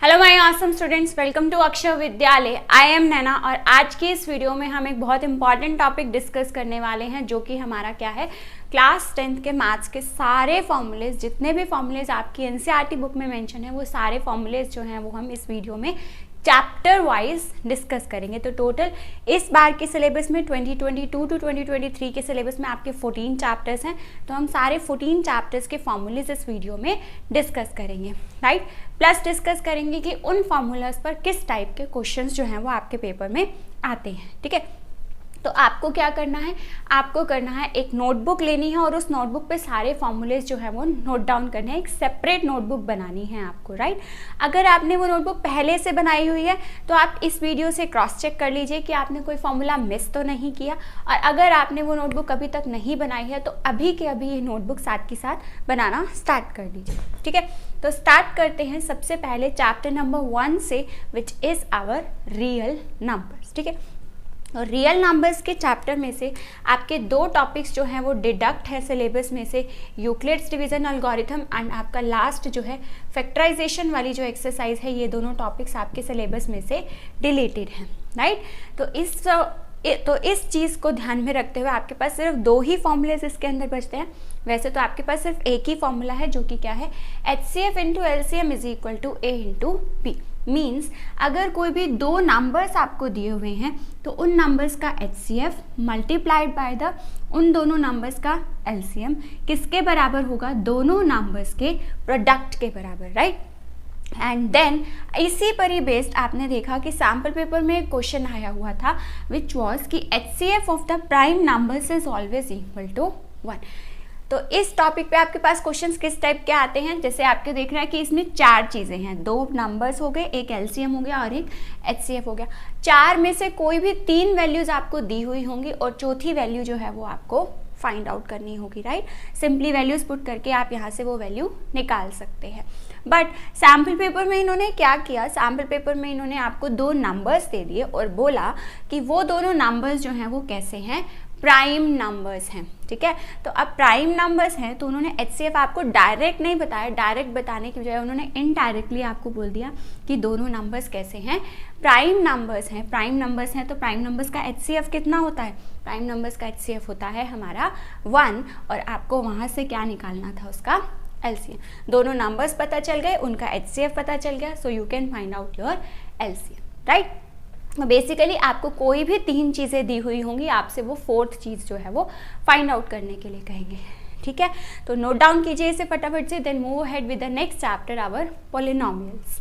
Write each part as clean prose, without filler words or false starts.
Hello my awesome students, welcome to Akshar Vidyalaya. I am नैना और आज की इस वीडियो में हम एक बहुत इंपॉर्टेंट टॉपिक डिस्कस करने वाले हैं जो कि हमारा क्या है, क्लास 10th के मैथ्स के सारे फॉर्मूलेज, जितने भी फॉर्मूलेज आपकी एनसीईआरटी बुक में मेंशन है वो सारे फॉर्मूलेज जो हैं वो हम इस वीडियो में चैप्टर वाइज डिस्कस करेंगे। तो टोटल इस बार के सिलेबस में 2022 टू 2023 के सिलेबस में आपके 14 चैप्टर्स हैं, तो हम सारे 14 चैप्टर्स के फॉर्मूलेज इस वीडियो में डिस्कस करेंगे, राइट। प्लस डिस्कस करेंगे कि उन फॉर्मूलाज पर किस टाइप के क्वेश्चंस जो हैं वो आपके पेपर में आते हैं, ठीक है। तो आपको क्या करना है, आपको करना है एक नोटबुक लेनी है और उस नोटबुक पे सारे फॉर्मूलेज जो है वो नोट डाउन करने हैं। एक सेपरेट नोटबुक बनानी है आपको, राइट। अगर आपने वो नोटबुक पहले से बनाई हुई है तो आप इस वीडियो से क्रॉस चेक कर लीजिए कि आपने कोई फॉर्मूला मिस तो नहीं किया, और अगर आपने वो नोटबुक अभी तक नहीं बनाई है तो अभी के अभी ये नोटबुक साथ के साथ बनाना स्टार्ट कर लीजिए, ठीक है। तो स्टार्ट करते हैं सबसे पहले चैप्टर नंबर 1 से, which is our real numbers, ठीक है। और रियल नंबर्स के चैप्टर में से आपके दो टॉपिक्स जो हैं वो डिडक्ट है सिलेबस में से, यूक्लिड्स डिवीजन एल्गोरिथम एंड आपका लास्ट जो है फैक्टराइजेशन वाली जो एक्सरसाइज है, ये दोनों टॉपिक्स आपके सिलेबस में से डिलीटेड हैं, राइट। तो इस चीज़ को ध्यान में रखते हुए आपके पास सिर्फ दो ही फॉर्मूलेज इसके अंदर बचते हैं। वैसे तो आपके पास सिर्फ एक ही फॉर्मूला है जो कि क्या है, HCF into LCM is equal to A into P। Means अगर कोई भी दो नंबर्स आपको दिए हुए हैं तो उन नंबर्स का HCF मल्टीप्लाइड बाय द उन दोनों नंबर्स का LCM किसके बराबर होगा, दोनों नंबर्स के प्रोडक्ट के बराबर, राइट। एंड देन इसी पर ही बेस्ड आपने देखा कि सैम्पल पेपर में एक क्वेश्चन आया हुआ था विच वॉज कि HCF of the prime numbers is always equal to 1। तो इस टॉपिक पे आपके पास क्वेश्चंस किस टाइप के आते हैं, जैसे आपके देख रहे हैं कि इसमें चार चीज़ें हैं, दो नंबर्स हो गए, एक LCM हो गया और एक HCF हो गया। चार में से कोई भी तीन वैल्यूज़ आपको दी हुई होंगी और चौथी वैल्यू जो है वो आपको फाइंड आउट करनी होगी, राइट। सिंपली वैल्यूज पुट करके आप यहाँ से वो वैल्यू निकाल सकते हैं। बट सैम्पल पेपर में इन्होंने क्या किया, सैम्पल पेपर में इन्होंने आपको दो नंबर्स दे दिए और बोला कि वो दोनों नंबर्स जो हैं वो कैसे हैं, प्राइम नंबर्स हैं, ठीक है। तो अब प्राइम नंबर्स हैं तो उन्होंने HCF आपको डायरेक्ट नहीं बताया, डायरेक्ट बताने की बजाय उन्होंने इनडायरेक्टली आपको बोल दिया कि दोनों नंबर्स कैसे हैं, प्राइम नंबर्स हैं। प्राइम नंबर्स हैं तो प्राइम नंबर्स का HCF कितना होता है, प्राइम नंबर्स का HCF होता है हमारा 1, और आपको वहाँ से क्या निकालना था, उसका LCM। दोनों नंबर्स पता चल गए, उनका HCF पता चल गया, so you can find out your LCM, right. Basically आपको कोई भी तीन चीज़ें दी हुई होंगी, आपसे वो फोर्थ चीज़ जो है वो फाइंड आउट करने के लिए कहेंगे, ठीक है। तो नोट डाउन कीजिए इसे फटाफट से, then move ahead with the next chapter our polynomials.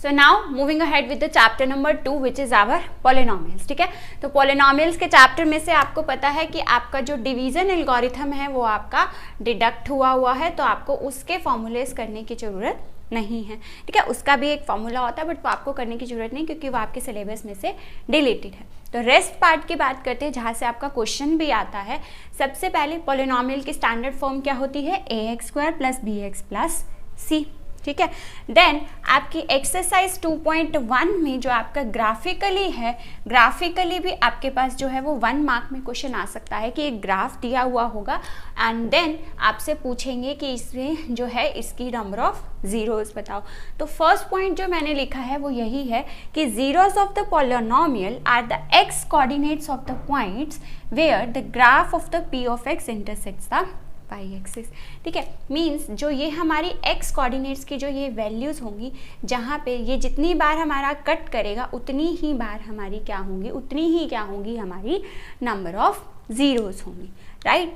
So now moving ahead with the chapter number 2 which is our polynomials, ठीक है। तो पॉलिनोमियल्स के चैप्टर में से आपको पता है कि आपका जो डिवीजन एल्गोरिथम है वो आपका डिडक्ट हुआ है, तो आपको उसके फॉर्मूलेज करने की ज़रूरत नहीं है, ठीक है। उसका भी एक फॉर्मूला होता है बट वो आपको करने की जरूरत नहीं क्योंकि वो आपके सिलेबस में से डिलीटेड है। तो रेस्ट पार्ट की बात करते हैं जहाँ से आपका क्वेश्चन भी आता है। सबसे पहले पॉलिनोमियल की स्टैंडर्ड फॉर्म क्या होती है, ax² plus bx plus c, ठीक है। देन आपकी एक्सरसाइज 2.1 में जो आपका ग्राफिकली है, ग्राफिकली भी आपके पास जो है वो 1 मार्क में क्वेश्चन आ सकता है कि एक ग्राफ दिया हुआ होगा एंड देन आपसे पूछेंगे कि इसमें जो है इसकी नंबर ऑफ जीरोस बताओ। तो फर्स्ट पॉइंट जो मैंने लिखा है वो यही है कि zeros of the polynomial are the x coordinates of the points where the graph of the p of x intersects the y axis, ठीक है। मीन्स जो ये हमारी x कोऑर्डिनेट्स की जो ये वैल्यूज़ होंगी, जहाँ पे ये जितनी बार हमारा कट करेगा उतनी ही बार हमारी क्या होंगी, उतनी ही क्या होंगी हमारी नंबर ऑफ ज़ीरोज़ होंगी, राइट।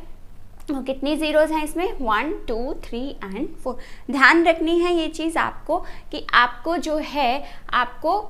तो कितनी ज़ीरोज़ हैं इसमें, 1 2 3 एंड 4। ध्यान रखनी है ये चीज़ आपको कि आपको जो है आपको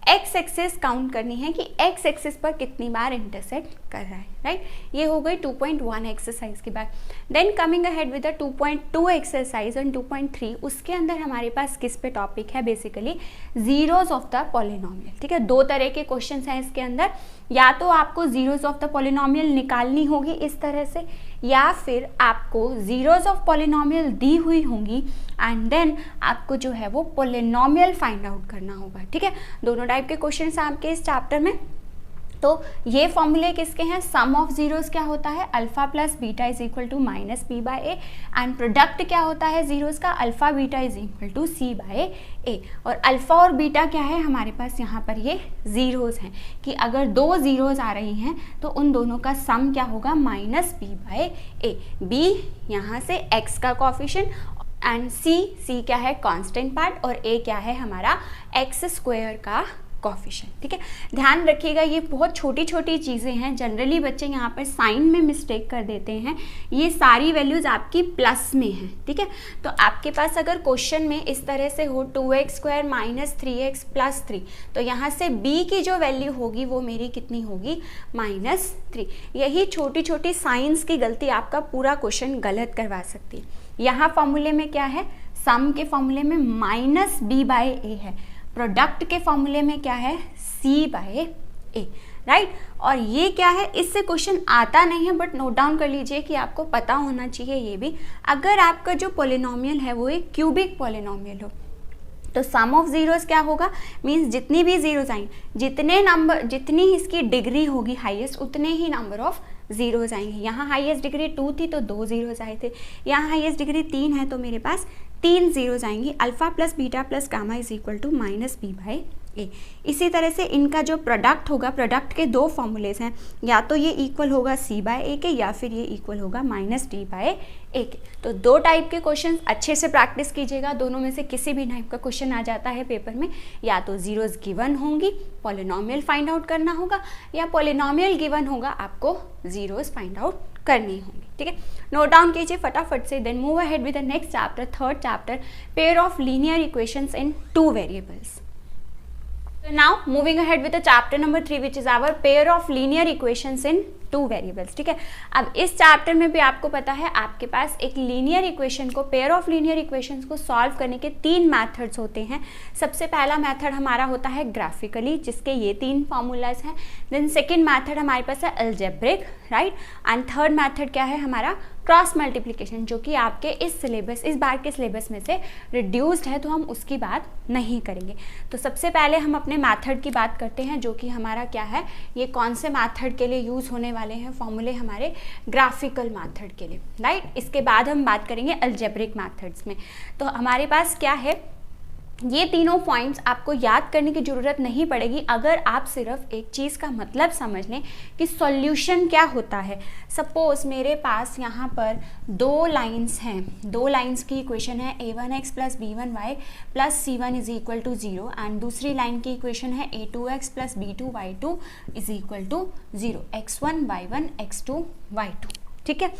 एक्स एक्सिस काउंट करनी है कि एक्स एक्सिस पर कितनी बार इंटरसेक्ट कर रहा है, राइट। ये हो गई 2.1 एक्सरसाइज की बात। Then coming ahead with the 2.2 exercise and 2.3, उसके अंदर हमारे पास किस पे टॉपिक है, basically zeros of the polynomial, ठीक है। दो तरह के क्वेश्चंस हैं इसके अंदर, या तो आपको जीरोज ऑफ द पॉलिनोमियल निकालनी होगी इस तरह से, या फिर आपको जीरोज ऑफ पॉलिनोमियल दी हुई होंगी एंड देन आपको जो है वो पॉलिनोमियल फाइंड आउट करना होगा, ठीक है। दोनों टाइप के क्वेश्चंस आपके इस चैप्टर में तो ये फॉर्मूले किसके हैं, सम ऑफ जीरोस क्या होता है, alpha plus beta is equal to minus P by A, and product क्या होता है जीरोस का, alpha beta is equal to C by A. और अल्फा और बीटा क्या है हमारे पास, यहाँ पर ये जीरोस हैं कि अगर दो जीरोस आ रही हैं तो उन दोनों का सम क्या होगा, minus P by A. B यहाँ से एक्स का कोफिशिएंट एंड सी क्या है कांस्टेंट पार्ट, और ए क्या है हमारा एक्स स्क्वायर का कोफिशिएंट। ठीक है, ध्यान रखिएगा ये बहुत छोटी छोटी चीज़ें हैं, जनरली बच्चे यहाँ पर साइन में मिस्टेक कर देते हैं। ये सारी वैल्यूज़ आपकी प्लस में हैं। ठीक है, तो आपके पास अगर क्वेश्चन में इस तरह से हो 2x square minus 3x plus 3, तो यहाँ से b की जो वैल्यू होगी वो मेरी कितनी होगी, -3। यही छोटी छोटी साइंस की गलती आपका पूरा क्वेश्चन गलत करवा सकती है। यहाँ फॉर्मूले में क्या है, सम के फॉर्मूले में माइनस b बाय ए है, प्रोडक्ट के फॉर्मूले में क्या है, c बाय ए, राइट। और ये क्या है, इससे क्वेश्चन आता नहीं है बट नोट डाउन कर लीजिए कि आपको पता होना चाहिए ये भी। अगर आपका जो पॉलिनोमियल है वो एक क्यूबिक पॉलिनोमियल हो तो सम ऑफ जीरोस क्या होगा, मीन्स जितनी भी जीरोस आएंगे, जितने नंबर, जितनी इसकी डिग्री होगी हाईएस्ट, उतने ही नंबर ऑफ जीरोस आएंगे। यहाँ हाईएस्ट डिग्री 2 थी तो 2 जीरोस आए थे, यहाँ हाईएस्ट डिग्री 3 है तो मेरे पास 3 जीरोस आएंगी। Alpha plus beta plus gamma is equal to minus B by A. इसी तरह से इनका जो प्रोडक्ट होगा, प्रोडक्ट के दो फॉर्मूलेस हैं, या तो ये इक्वल होगा सी बाय ए के या फिर ये इक्वल होगा माइनस डी बाय ए के। तो दो टाइप के क्वेश्चन अच्छे से प्रैक्टिस कीजिएगा, दोनों में से किसी भी टाइप का क्वेश्चन आ जाता है पेपर में, या तो जीरोस गिवन होंगी, पॉलिनोमियल फाइंड आउट करना होगा, या पॉलिनोमियल गिवन होगा, आपको जीरोस फाइंड आउट करनी होंगी। ठीक है, नोट डाउन कीजिए फटाफट से। Then move ahead with the next chapter, third chapter, pair of linear equations in 2 variables. So now moving ahead with the chapter number 3 which is our pair of linear equations in 2 variables. ठीक है, अब इस chapter में भी आपको पता है आपके पास एक लीनियर इक्वेशन को, पेयर ऑफ लीनियर इक्वेशंस को सॉल्व करने के 3 मेथड्स होते हैं। सबसे पहला मेथड हमारा होता है ग्राफिकली, जिसके ये 3 फार्मूलाज हैं। देन सेकंड मेथड हमारे पास है algebraic, right, and third method क्या है हमारा, क्रॉस मल्टीप्लिकेशन, जो कि आपके इस सिलेबस, इस बार के सिलेबस में से रिड्यूस्ड है तो हम उसकी बात नहीं करेंगे। तो सबसे पहले हम अपने मेथड की बात करते हैं, जो कि हमारा क्या है, ये कौन से मेथड के लिए यूज़ होने वाले हैं फॉर्मूले, हमारे ग्राफिकल मेथड के लिए, राइट। इसके बाद हम बात करेंगे अलजेब्रिक मेथड्स में। तो हमारे पास क्या है, ये तीनों पॉइंट्स आपको याद करने की ज़रूरत नहीं पड़ेगी अगर आप सिर्फ एक चीज़ का मतलब समझ लें कि सॉल्यूशन क्या होता है। सपोज मेरे पास यहाँ पर 2 लाइंस हैं, 2 लाइंस की इक्वेशन है a1x plus b1y plus c1 is equal to 0, and दूसरी लाइन की इक्वेशन है a2x plus b2y2 is equal to 0, x1 y1 x2 y2। ठीक है,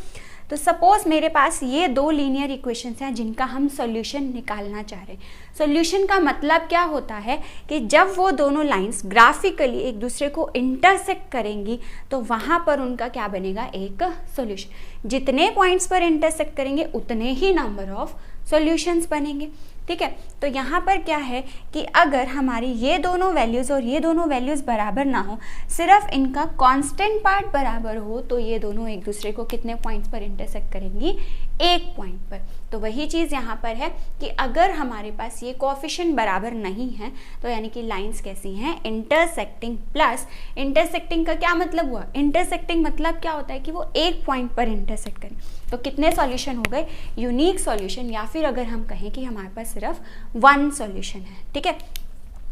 तो सपोज मेरे पास ये 2 लीनियर इक्वेशंस हैं जिनका हम सॉल्यूशन निकालना चाह रहे हैं। सॉल्यूशन का मतलब क्या होता है कि जब वो दोनों लाइंस ग्राफिकली एक दूसरे को इंटरसेक्ट करेंगी तो वहाँ पर उनका क्या बनेगा, एक सॉल्यूशन। जितने पॉइंट्स पर इंटरसेक्ट करेंगे उतने ही नंबर ऑफ सॉल्यूशंस बनेंगे। ठीक है, तो यहाँ पर क्या है कि अगर हमारी ये दोनों वैल्यूज़ और ये दोनों वैल्यूज़ बराबर ना हो, सिर्फ इनका कांस्टेंट पार्ट बराबर हो, तो ये दोनों एक दूसरे को कितने पॉइंट्स पर इंटरसेक्ट करेंगी, एक पॉइंट पर। तो वही चीज़ यहाँ पर है कि अगर हमारे पास ये कोएफिशिएंट बराबर नहीं है तो यानी कि लाइंस कैसी हैं, इंटरसेक्टिंग। प्लस इंटरसेक्टिंग का क्या मतलब हुआ, इंटरसेक्टिंग मतलब क्या होता है कि वो एक पॉइंट पर इंटरसेक्ट करें। तो कितने सॉल्यूशन हो गए, यूनिक सॉल्यूशन, या फिर अगर हम कहें कि हमारे पास सिर्फ 1 सॉल्यूशन है। ठीक है,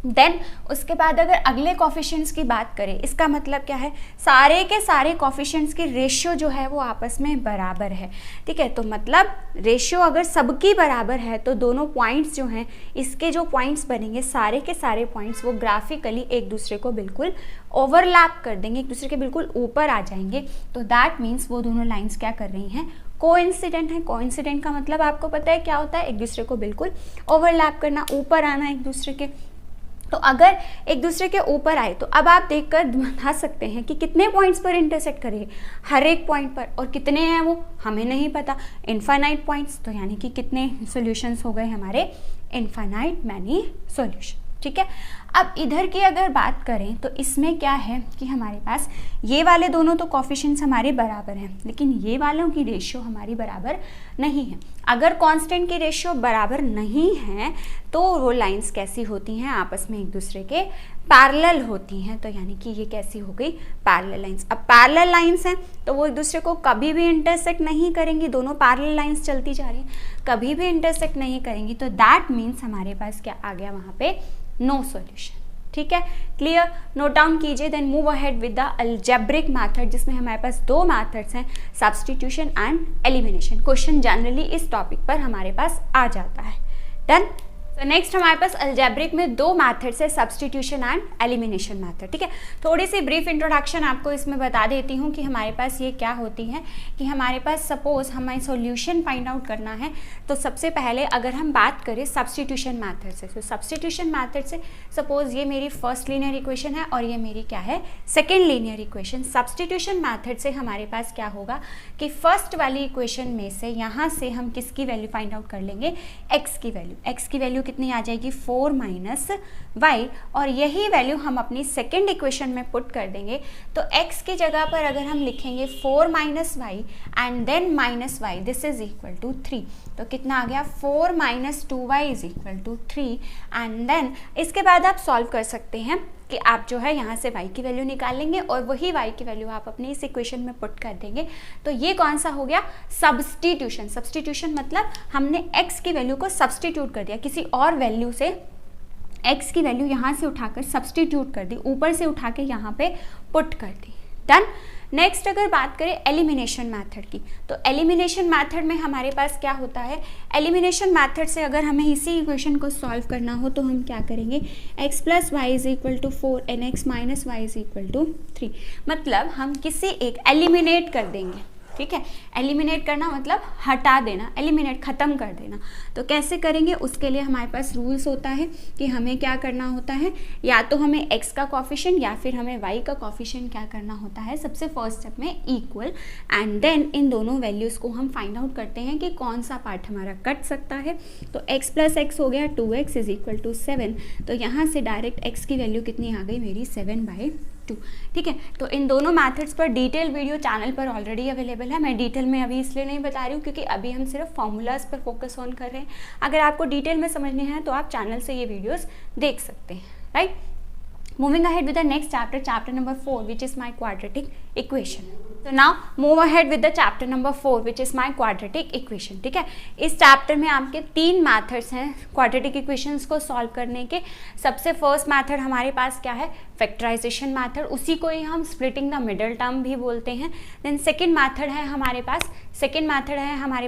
देन उसके बाद अगर अगले कोफिशिएंट्स की बात करें, इसका मतलब क्या है, सारे के सारे कोफिशिएंट्स की रेशियो जो है वो आपस में बराबर है। ठीक है, तो मतलब रेशियो अगर सबकी बराबर है तो दोनों पॉइंट्स जो हैं, इसके जो पॉइंट्स बनेंगे, सारे के सारे पॉइंट्स वो ग्राफिकली एक दूसरे को बिल्कुल ओवरलैप कर देंगे, एक दूसरे के बिल्कुल ऊपर आ जाएंगे। तो दैट मीन्स वो दोनों लाइन्स क्या कर रही हैं, कोइंसिडेंट है। कोइंसिडेंट का मतलब आपको पता है क्या होता है, एक दूसरे को बिल्कुल ओवरलैप करना, ऊपर आना एक दूसरे के। तो अगर एक दूसरे के ऊपर आए तो अब आप देखकर बता सकते हैं कि कितने पॉइंट्स पर इंटरसेक्ट करें, हर एक पॉइंट पर, और कितने हैं वो हमें नहीं पता, इनफाइनाइट पॉइंट्स। तो यानी कि कितने सॉल्यूशंस हो गए हमारे, इनफाइनाइट मैनी सॉल्यूशन। ठीक है, अब इधर की अगर बात करें तो इसमें क्या है कि हमारे पास ये वाले दोनों तो कोफिशिएंट्स हमारे बराबर हैं, लेकिन ये वालों की रेशियो हमारी बराबर नहीं है। अगर कांस्टेंट की रेशियो बराबर नहीं है तो वो लाइंस कैसी होती हैं, आपस में एक दूसरे के पैरेलल होती हैं। तो यानी कि ये कैसी हो गई, पैरेलल लाइंस। अब पैरेलल लाइंस हैं तो वो एक दूसरे को कभी भी इंटरसेक्ट नहीं करेंगी, दोनों पैरेलल लाइंस चलती जा रही हैं, कभी भी इंटरसेक्ट नहीं करेंगी। तो दैट मीन्स हमारे पास क्या आ गया वहाँ पे, नो सॉल्यूशन। ठीक है, क्लियर, नोट डाउन कीजिए। Then move ahead with the algebraic method, जिसमें हमारे पास दो मेथड्स हैं, substitution and elimination. Question generally इस टॉपिक पर हमारे पास आ जाता है। डन। तो नेक्स्ट हमारे पास अलजेब्रिक में दो मेथड्स है, सब्स्टिट्यूशन एंड एलिमिनेशन मेथड। ठीक है, थोड़ी सी ब्रीफ इंट्रोडक्शन आपको इसमें बता देती हूँ कि हमारे पास ये क्या होती है कि हमारे पास सपोज हमें सॉल्यूशन फाइंड आउट करना है। तो सबसे पहले अगर हम बात करें सब्स्टिट्यूशन मेथड से, तो सब्स्टिट्यूशन मेथड से सपोज ये मेरी फर्स्ट लीनियर इक्वेशन है और ये मेरी क्या है, second linear equation. Substitution method से हमारे पास क्या होगा कि फर्स्ट वाली इक्वेशन में से यहाँ से हम किसकी वैल्यू फाइंड आउट कर लेंगे, एक्स की वैल्यू। एक्स की वैल्यू कितनी आ जाएगी, 4 माइनस वाई, और यही वैल्यू हम अपनी सेकेंड इक्वेशन में पुट कर देंगे। तो x की जगह पर अगर हम लिखेंगे 4 minus Y and then minus Y, this is equal to 3। तो कितना आ गया, 4 minus 2y is equal to 3। And then इसके बाद आप सॉल्व कर सकते हैं कि आप जो है यहाँ से y की वैल्यू निकाल लेंगे और वही y की वैल्यू आप अपनी इस इक्वेशन में पुट कर देंगे। तो ये कौन सा हो गया, सब्स्टिट्यूशन। सब्स्टिट्यूशन मतलब हमने x की वैल्यू को सब्स्टिट्यूट कर दिया, किसी और वैल्यू से x की वैल्यू यहाँ से उठाकर सब्स्टिट्यूट कर दी, ऊपर से उठा के यहाँ पे पुट कर दी। डन। नेक्स्ट अगर बात करें एलिमिनेशन मेथड की, तो एलिमिनेशन मेथड में हमारे पास क्या होता है, एलिमिनेशन मेथड से अगर हमें इसी इक्वेशन को सॉल्व करना हो तो हम क्या करेंगे, x plus Y is equal to 4 and x minus Y is equal to 3। मतलब हम किसी एक एलिमिनेट कर देंगे। ठीक है, एलिमिनेट करना मतलब हटा देना, एलिमिनेट खत्म कर देना। तो कैसे करेंगे, उसके लिए हमारे पास रूल्स होता है कि हमें क्या करना होता है, या तो हमें x का कॉफिशिएंट या फिर हमें y का कॉफिशिएंट क्या करना होता है, सबसे फर्स्ट स्टेप में इक्वल, एंड देन इन दोनों वैल्यूज़ को हम फाइंड आउट करते हैं कि कौन सा पार्ट हमारा कट सकता है। तो x प्लस एक्स हो गया 2x इज इक्वल टू 7। तो यहाँ से डायरेक्ट x की वैल्यू कितनी आ गई मेरी, 7/2। ठीक है, तो इन दोनों मेथड्स पर डिटेल वीडियो चैनल पर ऑलरेडी अवेलेबल है। मैं डिटेल में अभी इसलिए नहीं बता रही हूँ क्योंकि अभी हम सिर्फ फॉर्मूलाज पर फोकस ऑन कर रहे हैं। अगर आपको डिटेल में समझने हैं तो आप चैनल से ये वीडियोस देख सकते हैं। Right, moving ahead with the next chapter, chapter number 4 which is my quadratic equation. तो now move ahead with the chapter number 4 which is my quadratic equation. ठीक है, इस चैप्टर में आपके 3 मैथड्स हैं क्वाड्रेटिक इक्वेशंस को सॉल्व करने के। सबसे फर्स्ट मैथड हमारे पास क्या है, फैक्टराइजेशन मैथड, उसी को ही हम स्प्लिटिंग द मिडल टर्म भी बोलते हैं। देन सेकेंड मैथड है हमारे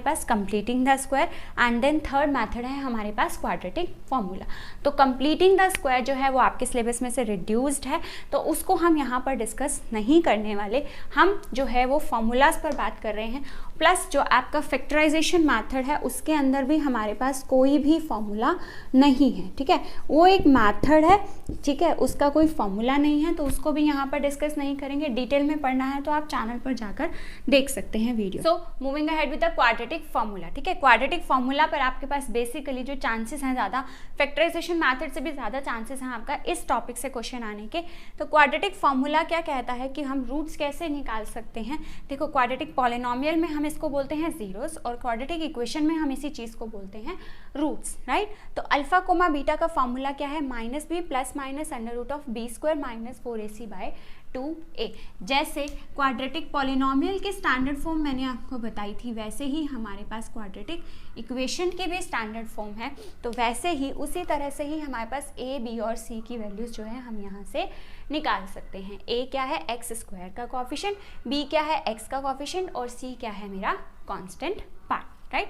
पास completing the square, and then third method है हमारे पास क्वाड्रेटिक फॉर्मूला। तो कंप्लीटिंग द स्क्वायर जो है वो आपके सिलेबस में से रिड्यूस्ड है, तो उसको हम यहाँ पर डिस्कस नहीं करने वाले। हम जो है वो फॉर्मूलाज पर बात कर रहे हैं, प्लस जो आपका फैक्टराइजेशन मैथड है उसके अंदर भी हमारे पास कोई भी फॉर्मूला नहीं है। ठीक है, वो एक मैथड है, ठीक है, उसका कोई फॉर्मूला नहीं है, तो उसको भी यहाँ पर डिस्कस नहीं करेंगे। डिटेल में पढ़ना है तो आप चैनल पर जाकर देख सकते हैं video. So moving ahead with the quadratic formula. ठीक है, क्वाड्रेटिक फॉर्मूला पर आपके पास बेसिकली जो चांसेस हैं ज़्यादा, फैक्टराइजेशन मैथड से भी ज़्यादा चांसेस हैं आपका इस टॉपिक से क्वेश्चन आने के। तो क्वाड्रेटिक फॉर्मूला क्या कहता है कि हम रूट्स कैसे निकाल सकते हैं। देखो, क्वाड्रेटिक पॉलिनोमियल में हम इसको बोलते हैं जीरोस और क्वाड्रेटिक इक्वेशन में हम इसी चीज़ को बोलते हैं रूट्स। राइट, तो अल्फा कोमा बीटा का फॉर्मूला क्या है, -b plus minus under root of b square minus 4ac/2a। जैसे क्वाड्रेटिक पॉलिनोमियल की स्टैंडर्ड फॉर्म मैंने आपको बताई थी, वैसे ही हमारे पास क्वाड्रेटिक इक्वेशन की भी स्टैंडर्ड फॉर्म है। तो वैसे ही उसी तरह से ही हमारे पास a, b और c की वैल्यूज जो है हम यहाँ से निकाल सकते हैं। a क्या है, एक्स स्क्वायर का कॉफिशिएंट, b क्या है, x का कॉफिशिएंट, और c क्या है मेरा कांस्टेंट पार्ट। राइट,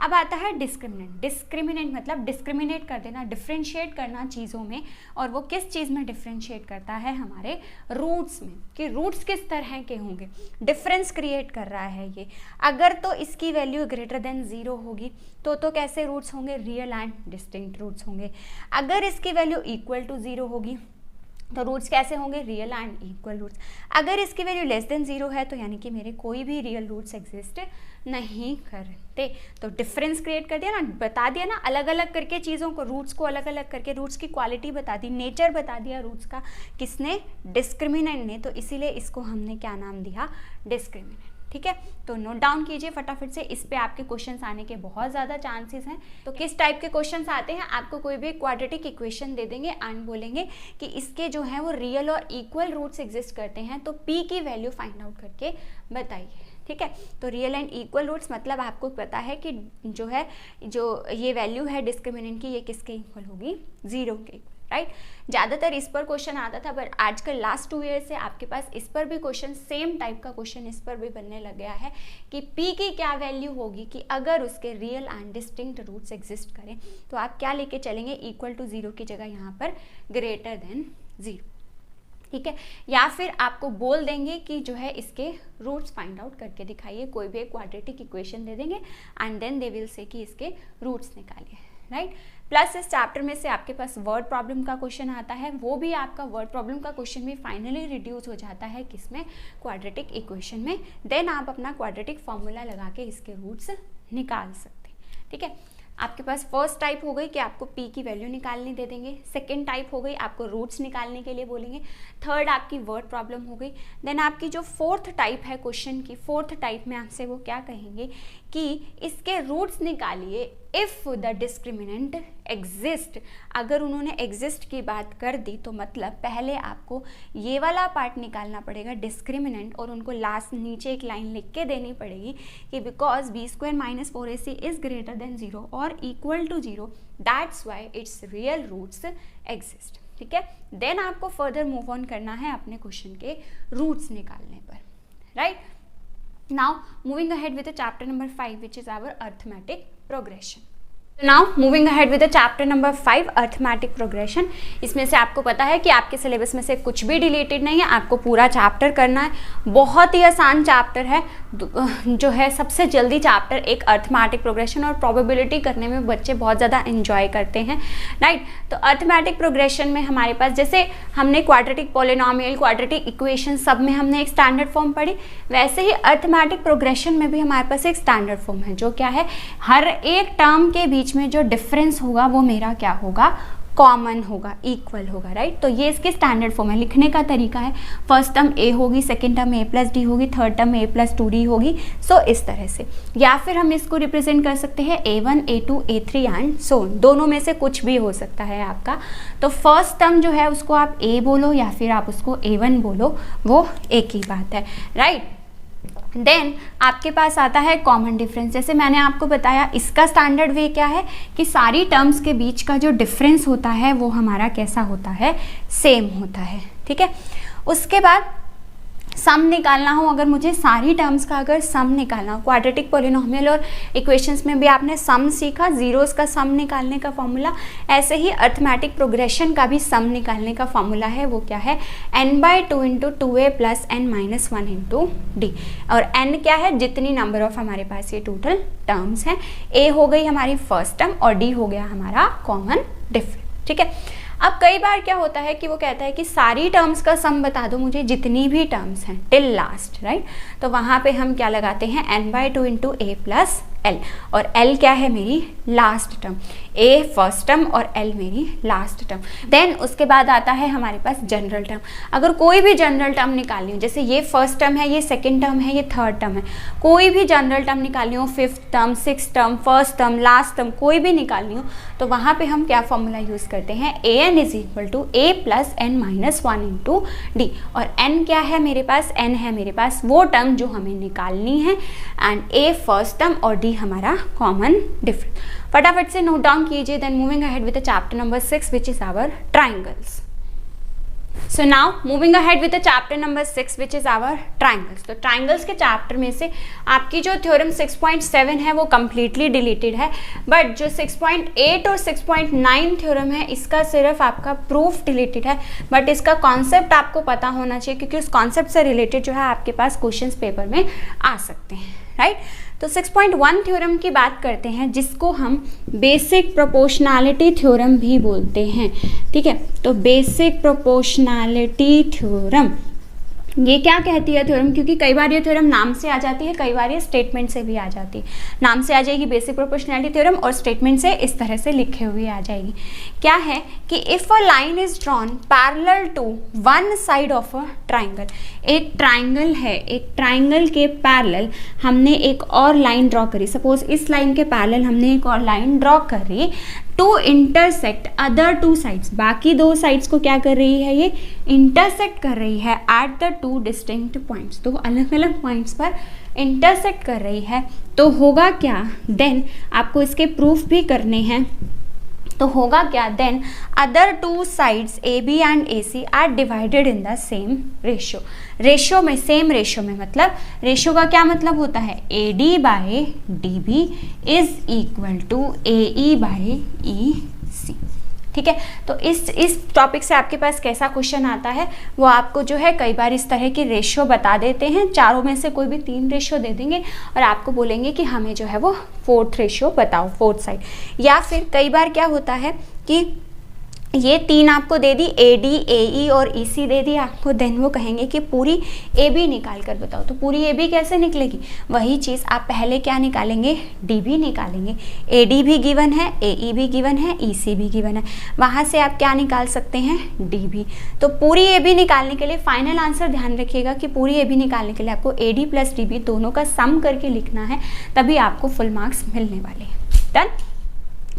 अब आता है डिस्क्रिमिनेंट। डिस्क्रिमिनेंट मतलब डिस्क्रिमिनेट कर देना, डिफ्रेंशिएट करना चीज़ों में, और वो किस चीज़ में डिफ्रेंशिएट करता है, हमारे रूट्स में, कि रूट्स किस तरह के होंगे। डिफरेंस क्रिएट कर रहा है ये। अगर तो इसकी वैल्यू ग्रेटर देन 0 होगी तो कैसे रूट्स होंगे, रियल एंड डिस्टिंक्ट रूट्स होंगे। अगर इसकी वैल्यू इक्वल टू 0 होगी तो रूट्स कैसे होंगे, रियल एंड इक्वल रूट्स। अगर इसकी वैल्यू लेस देन 0 है तो यानी कि मेरे कोई भी रियल रूट्स एग्जिस्ट नहीं करते। तो डिफरेंस क्रिएट कर दिया ना, बता दिया ना, अलग अलग करके चीज़ों को, रूट्स को अलग अलग करके, रूट्स की क्वालिटी बता दी, नेचर बता दिया रूट्स का, किसने, डिस्क्रिमिनेंट ने। तो इसीलिए इसको हमने क्या नाम दिया, डिस्क्रिमिनेंट। ठीक है, तो नोट डाउन कीजिए फटाफट से, इस पे आपके क्वेश्चंस आने के बहुत ज़्यादा चांसेस हैं। तो किस टाइप के क्वेश्चंस आते हैं, आपको कोई भी क्वाड्रेटिक इक्वेशन दे देंगे एंड बोलेंगे कि इसके जो है वो रियल और इक्वल रूट्स एग्जिस्ट करते हैं, तो p की वैल्यू फाइंड आउट करके बताइए। ठीक है, तो रियल एंड इक्वल रूट्स मतलब आपको पता है कि जो है जो ये वैल्यू है डिस्क्रिमिनेंट की, ये किसके इक्वल होगी, 0 के, राइट। ज़्यादातर इस पर क्वेश्चन आता था, बट आजकल लास्ट 2 ईयर से आपके पास इस पर भी क्वेश्चन, सेम टाइप का क्वेश्चन इस पर भी बनने लग गया है कि p की क्या वैल्यू होगी कि अगर उसके real and distinct roots exist करें, तो आप क्या लेके चलेंगे, इक्वल टू 0 की जगह यहाँ पर ग्रेटर देन 0। ठीक है, या फिर आपको बोल देंगे कि जो है इसके रूट्स फाइंड आउट करके दिखाइए, कोई भी एक क्वाड्रेटिक इक्वेशन दे देंगे and then they will say कि इसके रूट्स निकालिए, राइट। प्लस इस चैप्टर में से आपके पास वर्ड प्रॉब्लम का क्वेश्चन आता है, वो भी आपका वर्ड प्रॉब्लम का क्वेश्चन भी फाइनली रिड्यूस हो जाता है किसमें, क्वाड्रेटिक इक्वेशन में। देन आप अपना क्वाड्रेटिक फॉर्मूला लगा के इसके रूट्स निकाल सकते हैं। ठीक है, आपके पास फर्स्ट टाइप हो गई कि आपको p की वैल्यू निकालनी दे देंगे, सेकंड टाइप हो गई आपको रूट्स निकालने के लिए बोलेंगे, थर्ड आपकी वर्ड प्रॉब्लम हो गई। देन आपकी जो फोर्थ टाइप है क्वेश्चन की, फोर्थ टाइप में आपसे वो क्या कहेंगे कि इसके रूट्स निकालिए इफ़ द डिस्क्रिमिनेंट एग्जिस्ट। अगर उन्होंने एग्जिस्ट की बात कर दी तो मतलब पहले आपको ये वाला पार्ट निकालना पड़ेगा डिस्क्रिमिनेंट, और उनको लास्ट नीचे एक लाइन लिख के देनी पड़ेगी कि because b² - 4ac is greater than 0 और equal to 0, that's why it's real roots exist. ठीक है, देन आपको फर्दर मूव ऑन करना है अपने क्वेश्चन के रूट्स निकालने पर, right. Now moving ahead with the chapter number 5, which is our arithmetic progression. Now moving ahead with the chapter number 5, arithmetic progression. इसमें से आपको पता है कि आपके सिलेबस में से कुछ भी डिलीटेड नहीं है, आपको पूरा चैप्टर करना है। बहुत ही आसान चैप्टर है, जो है सबसे जल्दी चैप्टर एक अर्थमेटिक प्रोग्रेशन, और प्रोबेबिलिटी करने में बच्चे बहुत ज़्यादा एंजॉय करते हैं, राइट। तो अर्थमेटिक प्रोग्रेशन में हमारे पास जैसे हमने क्वाड्रेटिक पॉलिनोमियल, क्वाड्रेटिक इक्वेशन सब में हमने एक स्टैंडर्ड फॉर्म पढ़ी, वैसे ही अर्थमेटिक प्रोग्रेशन में भी हमारे पास एक स्टैंडर्ड फॉर्म है, जो क्या है, हर एक टर्म के बीच में जो डिफरेंस होगा वो मेरा क्या होगा, कॉमन होगा, इक्वल होगा, राइट। तो ये इसके स्टैंडर्ड फॉर्म है। लिखने का तरीका है, फर्स्ट टर्म a होगी, सेकंड टर्म a+d होगी, थर्ड टर्म a+2d होगी, सो इस तरह से। या फिर हम इसको रिप्रेजेंट कर सकते हैं a1, a2, a3 and so, दोनों में से कुछ भी हो सकता है आपका। तो फर्स्ट टर्म जो है उसको आप a बोलो या फिर आप उसको a1 बोलो, वो एक ही बात है, राइट। देन आपके पास आता है कॉमन डिफरेंस। जैसे मैंने आपको बताया, इसका स्टैंडर्ड वे क्या है कि सारी टर्म्स के बीच का जो डिफरेंस होता है वो हमारा कैसा होता है, सेम होता है। ठीक है, उसके बाद सम निकालना हो, अगर मुझे सारी टर्म्स का अगर सम निकालना हो, क्वाड्रेटिक पॉलिनोमियल और इक्वेशंस में भी आपने सम सीखा, जीरोस का सम निकालने का फॉर्मूला, ऐसे ही अर्थमेटिक प्रोग्रेशन का भी सम निकालने का फॉर्मूला है, वो क्या है, n/2 × 2a + n - 1 × d। और n क्या है, जितनी नंबर ऑफ हमारे पास ये टोटल टर्म्स हैं। a हो गई हमारी फर्स्ट टर्म और d हो गया हमारा कॉमन डिफरेंस। ठीक है, अब कई बार क्या होता है कि वो कहता है कि सारी टर्म्स का सम बता दो मुझे, जितनी भी टर्म्स हैं टिल लास्ट, राइट। तो वहाँ पे हम क्या लगाते हैं, n/2 × a + l, और l क्या है, मेरी last term, a first term और l मेरी लास्ट टर्म। देन उसके बाद आता है हमारे पास जनरल टर्म। अगर कोई भी जनरल टर्म निकालनी हो, जैसे ये फर्स्ट टर्म है, ये सेकंड टर्म है, ये थर्ड टर्म है, कोई भी जनरल टर्म निकालनी हो, fifth term, six term, first term, last term, कोई भी निकालनी हो, तो वहाँ पे हम क्या फॉर्मूला यूज़ करते हैं, an = a + n - 1 × d। और n क्या है मेरे पास, n है मेरे पास वो टर्म जो हमें निकालनी है, एंड a फर्स्ट टर्म और d हमारा कॉमन डिफरेंस। फटाफट से नोट डाउन कीजिए। Then moving ahead with chapter number 6, which is our triangles. So now moving ahead with chapter number 6, which is our triangles. तो ट्राइंगल्स के chapter में से आपकी जो थ्योरम 6.7 है वो कम्प्लीटली डिलीटेड है, बट जो 6.8 और 6.9 थ्योरम है इसका सिर्फ आपका प्रूफ डिलीटेड है, बट इसका कॉन्सेप्ट आपको पता होना चाहिए, क्योंकि उस कॉन्सेप्ट से रिलेटेड जो है आपके पास क्वेश्चंस पेपर में आ सकते हैं, राइट। तो 6.1 थ्योरम की बात करते हैं, जिसको हम बेसिक प्रोपोर्शनैलिटी थ्योरम भी बोलते हैं। ठीक है, तो बेसिक प्रोपोर्शनैलिटी थ्योरम ये क्या कहती है थ्योरम, क्योंकि कई बार ये थ्योरम नाम से आ जाती है, कई बार ये स्टेटमेंट से भी आ जाती है। नाम से आ जाएगी बेसिक प्रोपोर्शनैलिटी थ्योरम, और स्टेटमेंट से इस तरह से लिखे हुए आ जाएगी। क्या है कि if a line is drawn parallel to one side of a triangle, एक ट्राइंगल है, एक ट्राइंगल के पैरेलल हमने एक और लाइन ड्रॉ करी, सपोज इस लाइन के पैरेलल हमने एक और लाइन ड्रॉ करी, to intersect other two sides, बाकी दो साइड्स को क्या कर रही है, ये इंटरसेक्ट कर रही है at the two distinct points, तो अलग अलग पॉइंट्स पर इंटरसेक्ट कर रही है, तो होगा क्या, देन आपको इसके प्रूफ भी करने हैं, तो होगा क्या, then other two sides A B and A C are divided in the same ratio, ratio में, सेम रेशियो में, मतलब रेशियो का क्या मतलब होता है, A D by D B is equal to A E by E C. ठीक है, तो इस टॉपिक से आपके पास कैसा क्वेश्चन आता है, वो आपको जो है कई बार इस तरह की रेशियो बता देते हैं, चारों में से कोई भी 3 रेशियो दे देंगे और आपको बोलेंगे कि हमें जो है वो 4th रेशियो बताओ, 4th साइड। या फिर कई बार क्या होता है कि ये 3 आपको दे दी, ए डी ए ई और ई सी दे दी आपको, देन वो कहेंगे कि पूरी ए बी निकाल कर बताओ, तो पूरी ए बी कैसे निकलेगी, वही चीज़ आप पहले क्या निकालेंगे, डी बी निकालेंगे, ए डी भी गिवन है, ए ई भी गिवन है, ई सी भी गिवन है, वहाँ से आप क्या निकाल सकते हैं, डी बी। तो पूरी ए बी निकालने के लिए फाइनल आंसर ध्यान रखिएगा कि पूरी ए बी निकालने के लिए आपको A D plus D B दोनों का सम करके लिखना है, तभी आपको फुल मार्क्स मिलने वाले हैं। डन।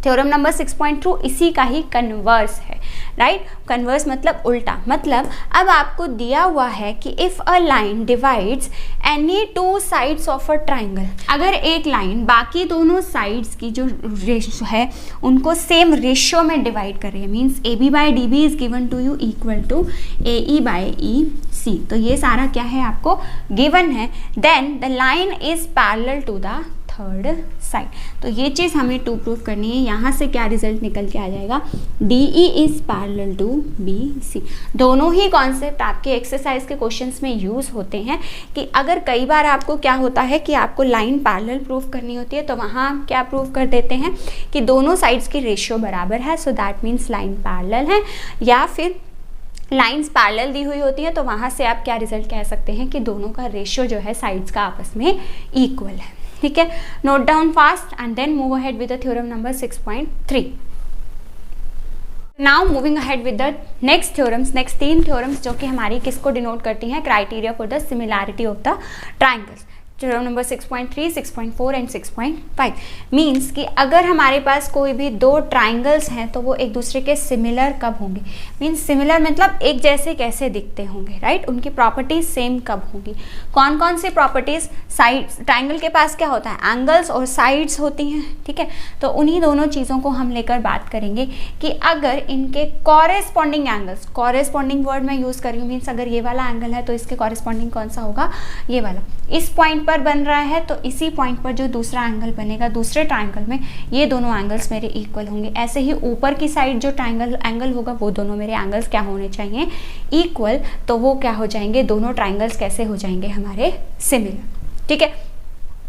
थ्योरम नंबर 6.2 इसी का ही कन्वर्स है, राइट। कन्वर्स मतलब उल्टा, मतलब अब आपको दिया हुआ है कि if a line divides any 2 sides of a triangle, अगर एक लाइन बाकी दोनों साइड्स की जो रेशियो है उनको सेम रेशियो में डिवाइड कर रही है, means A B by D B is given to you equal to A E by E C, तो ये सारा क्या है आपको गिवन है, then the line is parallel to the third side, तो ये चीज़ हमें 2 प्रूफ करनी है। यहाँ से क्या रिजल्ट निकल के आ जाएगा, D E is parallel to B C. दोनों ही कॉन्सेप्ट आपके एक्सरसाइज के क्वेश्चंस में यूज़ होते हैं कि अगर कई बार आपको क्या होता है कि आपको लाइन पैरेलल प्रूफ करनी होती है, तो वहाँ आप क्या प्रूफ कर देते हैं कि दोनों साइड्स की रेशियो बराबर है, so that means line parallel है, या फिर लाइंस पैरेलल दी हुई होती है तो वहाँ से आप क्या रिजल्ट कह सकते हैं कि दोनों का रेशियो जो है साइड्स का आपस में इक्वल है। ठीक है, note down fast and then move ahead with the theorem number 6.3। Now moving ahead with the next theorems, next 3 theorems जो कि हमारी किसको डिनोट करती हैं, criteria for the similarity of the triangles. Theorem number 6.3, 6.4 and 6.5 means कि अगर हमारे पास कोई भी 2 ट्राइंगल्स हैं तो वो एक दूसरे के सिमिलर कब होंगे, मीन्स सिमिलर मतलब एक जैसे कैसे दिखते होंगे, राइट। उनकी प्रॉपर्टीज सेम कब होंगी, कौन कौन सी प्रॉपर्टीज, साइड ट्राइंगल के पास क्या होता है, एंगल्स और साइड्स होती हैं। ठीक है, तो उन्हीं दोनों चीज़ों को हम लेकर बात करेंगे कि अगर इनके कॉरेस्पॉन्डिंग एंगल्स, कॉरेस्पॉन्डिंग वर्ड मैं यूज़ कर रही हूँ, मीन्स अगर ये वाला एंगल है तो इसके कॉरेस्पॉन्डिंग कौन सा होगा, ये वाला। इस पॉइंट पर बन रहा है तो इसी पॉइंट पर जो दूसरा एंगल बनेगा दूसरे ट्राइंगल में, ये दोनों एंगल्स मेरे इक्वल होंगे। ऐसे ही ऊपर की साइड जो ट्राइंगल एंगल होगा वो दोनों मेरे एंगल्स क्या होने चाहिए, इक्वल, तो वो क्या हो जाएंगे, दोनों ट्राइंगल्स कैसे हो जाएंगे हमारे सिमिलर। ठीक है,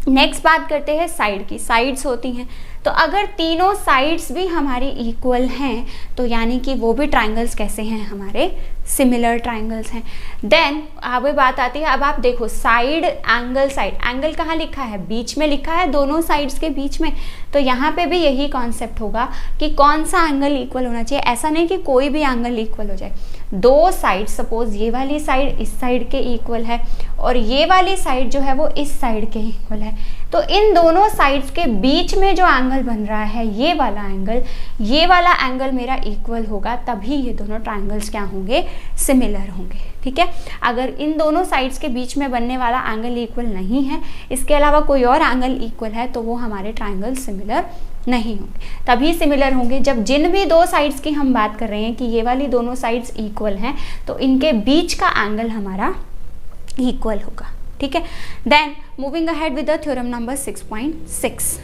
नेक्स्ट बात करते हैं साइड की। साइड्स होती हैं तो अगर तीनों साइड्स भी हमारी इक्वल हैं तो यानी कि वो भी ट्राइंगल्स कैसे हैं, हमारे सिमिलर ट्राइंगल्स हैं। देन अब बात आती है, अब आप देखो साइड एंगल, साइड एंगल कहाँ लिखा है, बीच में लिखा है, दोनों साइड्स के बीच में, तो यहाँ पे भी यही कॉन्सेप्ट होगा कि कौन सा एंगल इक्वल होना चाहिए। ऐसा नहीं कि कोई भी एंगल इक्वल हो जाए, 2 साइड, सपोज ये वाली साइड इस साइड के इक्वल है और ये वाली साइड जो है वो इस साइड के इक्वल है, तो इन दोनों साइड्स के बीच में जो एंगल बन रहा है ये वाला एंगल मेरा इक्वल होगा, तभी ये दोनों ट्राइंगल्स क्या होंगे, सिमिलर होंगे। ठीक है, अगर इन दोनों साइड्स के बीच में बनने वाला एंगल इक्वल नहीं है, इसके अलावा कोई और एंगल इक्वल है, तो वो हमारे ट्राइंगल सिमिलर नहीं होंगे। तभी सिमिलर होंगे जब जिन भी 2 साइड्स की हम बात कर रहे हैं कि ये वाली दोनों साइड्स इक्वल हैं, तो इनके बीच का एंगल हमारा इक्वल होगा। ठीक है, then moving ahead with the theorem number 6.6।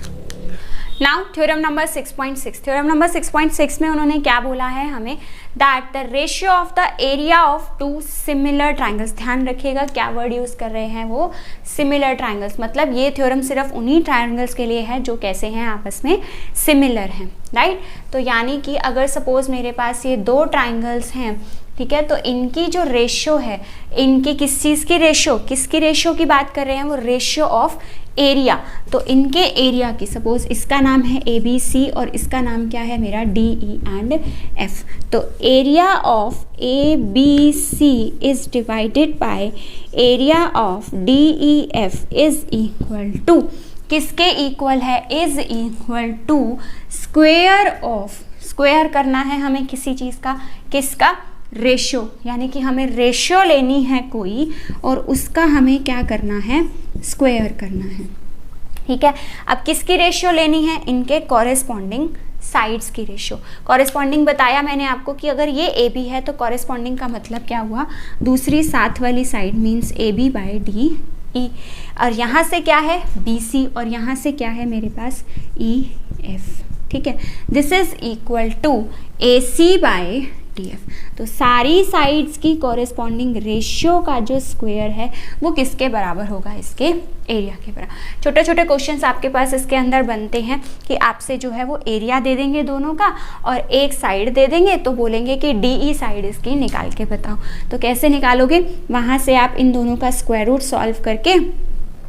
Now theorem number 6.6, theorem number 6.6 में उन्होंने क्या बोला है हमें, that the ratio of the area of two similar triangles, ध्यान रखिएगा क्या वर्ड यूज कर रहे हैं वो, सिमिलर ट्राइंगल्स, मतलब ये थ्योरम सिर्फ उन्हीं ट्राइंगल्स के लिए है जो कैसे हैं, आपस में सिमिलर हैं, राइट। तो यानी कि अगर सपोज मेरे पास ये दो ट्राइंगल्स हैं, ठीक है, तो इनकी जो रेशियो है, इनकी किस चीज़ की रेशियो, किसकी रेशियो की बात कर रहे हैं वो, रेशियो ऑफ एरिया, तो इनके एरिया की, सपोज इसका नाम है ABC और इसका नाम क्या है मेरा DE एंड F, तो area of ABC is divided by area of DEF is equal to, किसके इक्वल है, is equal to square of, square करना है हमें किसी चीज़ का, किसका, रेशियो, यानी कि हमें रेशियो लेनी है कोई और उसका हमें क्या करना है, स्क्वायर करना है, ठीक है। अब किसकी रेशियो लेनी है, इनके कॉरेस्पॉन्डिंग साइड्स की रेशियो। कॉरेस्पॉन्डिंग बताया मैंने आपको कि अगर ये AB है तो कॉरेस्पॉन्डिंग का मतलब क्या हुआ, दूसरी साथ वाली side means AB by DE, और यहाँ से क्या है BC और यहाँ से क्या है मेरे पास EF, ठीक है। This is equal to AC by DF, तो सारी साइड्स की कॉरेस्पॉन्डिंग रेशियो का जो स्क्वायर है वो किसके बराबर होगा, इसके एरिया के बराबर। छोटे छोटे क्वेश्चंस आपके पास इसके अंदर बनते हैं कि आपसे जो है वो एरिया दे देंगे दोनों का और एक साइड दे देंगे, तो बोलेंगे कि DE साइड इसकी निकाल के बताओ, तो कैसे निकालोगे, वहाँ से आप इन दोनों का स्क्वायर रूट सॉल्व करके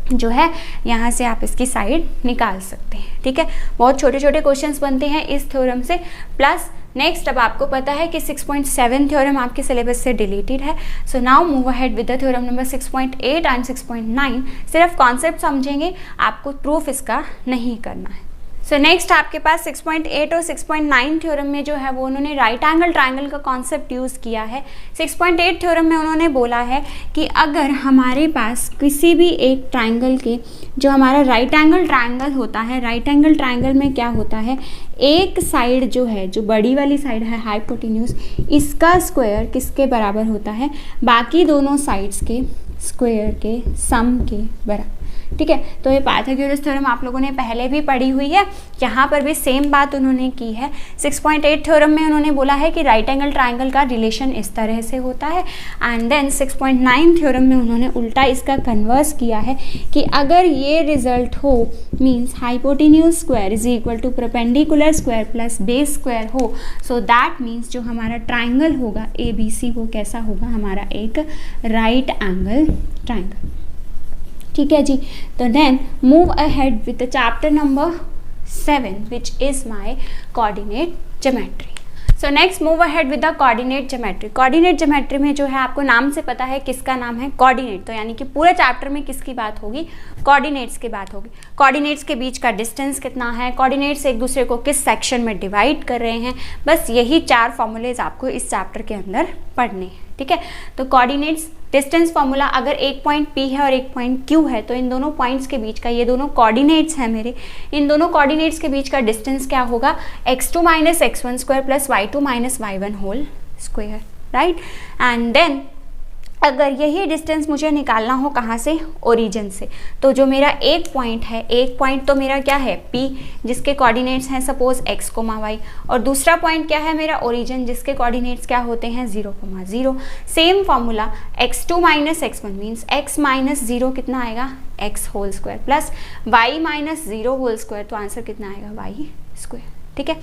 जो है यहाँ से आप इसकी साइड निकाल सकते हैं, ठीक है। बहुत छोटे छोटे क्वेश्चंस बनते हैं इस थ्योरम से। प्लस नेक्स्ट, अब आपको पता है कि 6.7 थ्योरम आपके सिलेबस से डिलीटेड है, so now move ahead with the theorem number 6.8 and 6.9। सिर्फ कॉन्सेप्ट समझेंगे, आपको प्रूफ इसका नहीं करना है। सो नेक्स्ट आपके पास 6.8 और 6.9 थ्योरम में जो है वो उन्होंने राइट एंगल ट्राइंगल का कॉन्सेप्ट यूज़ किया है। 6.8 थ्योरम में उन्होंने बोला है कि अगर हमारे पास किसी भी एक ट्राइंगल के, जो हमारा राइट एंगल ट्राइंगल होता है, राइट एंगल ट्राइंगल में क्या होता है, एक साइड जो है, जो बड़ी वाली साइड है हाइपोटेन्यूज, इसका स्क्वायर किसके बराबर होता है, बाकी दोनों साइड्स के स्क्वायर के सम के बराबर, ठीक है। तो ये पाइथागोरस थ्योरम आप लोगों ने पहले भी पढ़ी हुई है, यहाँ पर भी सेम बात उन्होंने की है। 6.8 थ्योरम में उन्होंने बोला है कि राइट एंगल ट्राइंगल का रिलेशन इस तरह से होता है, एंड देन 6.9 थ्योरम में उन्होंने उल्टा इसका कन्वर्स किया है कि अगर ये रिजल्ट हो, means hypotenuse square is equal to perpendicular square plus base square हो, सो दैट मीन्स जो हमारा ट्राइंगल होगा ABC वो कैसा होगा, हमारा एक राइट एंगल ट्राइंगल, ठीक है जी। तो then move ahead with the chapter number 7 which is my coordinate geometry. So next move ahead with the coordinate geometry. Coordinate geometry में जो है आपको नाम से पता है किसका नाम है, कोऑर्डिनेट, तो यानी कि पूरे चैप्टर में किसकी बात होगी, कोऑर्डिनेट्स की बात होगी। कोऑर्डिनेट्स के बीच का डिस्टेंस कितना है, कोऑर्डिनेट्स एक दूसरे को किस सेक्शन में डिवाइड कर रहे हैं, बस यही 4 फॉर्मूलेज आपको इस चैप्टर के अंदर पढ़ने हैं, ठीक है। तो कोऑर्डिनेट्स डिस्टेंस फॉर्मूला, अगर एक पॉइंट P है और एक पॉइंट Q है, तो इन दोनों पॉइंट्स के बीच का, ये दोनों कोऑर्डिनेट्स हैं मेरे, इन दोनों कोऑर्डिनेट्स के बीच का डिस्टेंस क्या होगा, x2 minus x1 square plus y2 minus y1 whole square, right. And then अगर यही डिस्टेंस मुझे निकालना हो कहाँ से, ओरिजिन से, तो जो मेरा एक पॉइंट है, एक पॉइंट तो मेरा क्या है P, जिसके कोऑर्डिनेट्स हैं सपोज x, y, और दूसरा पॉइंट क्या है मेरा ओरिजिन, जिसके कोऑर्डिनेट्स क्या होते हैं 0, 0। Same formula x2 minus x1 means x minus 0 कितना आएगा, x whole square plus y minus 0 whole square, तो आंसर कितना आएगा y स्क्वायर, ठीक है।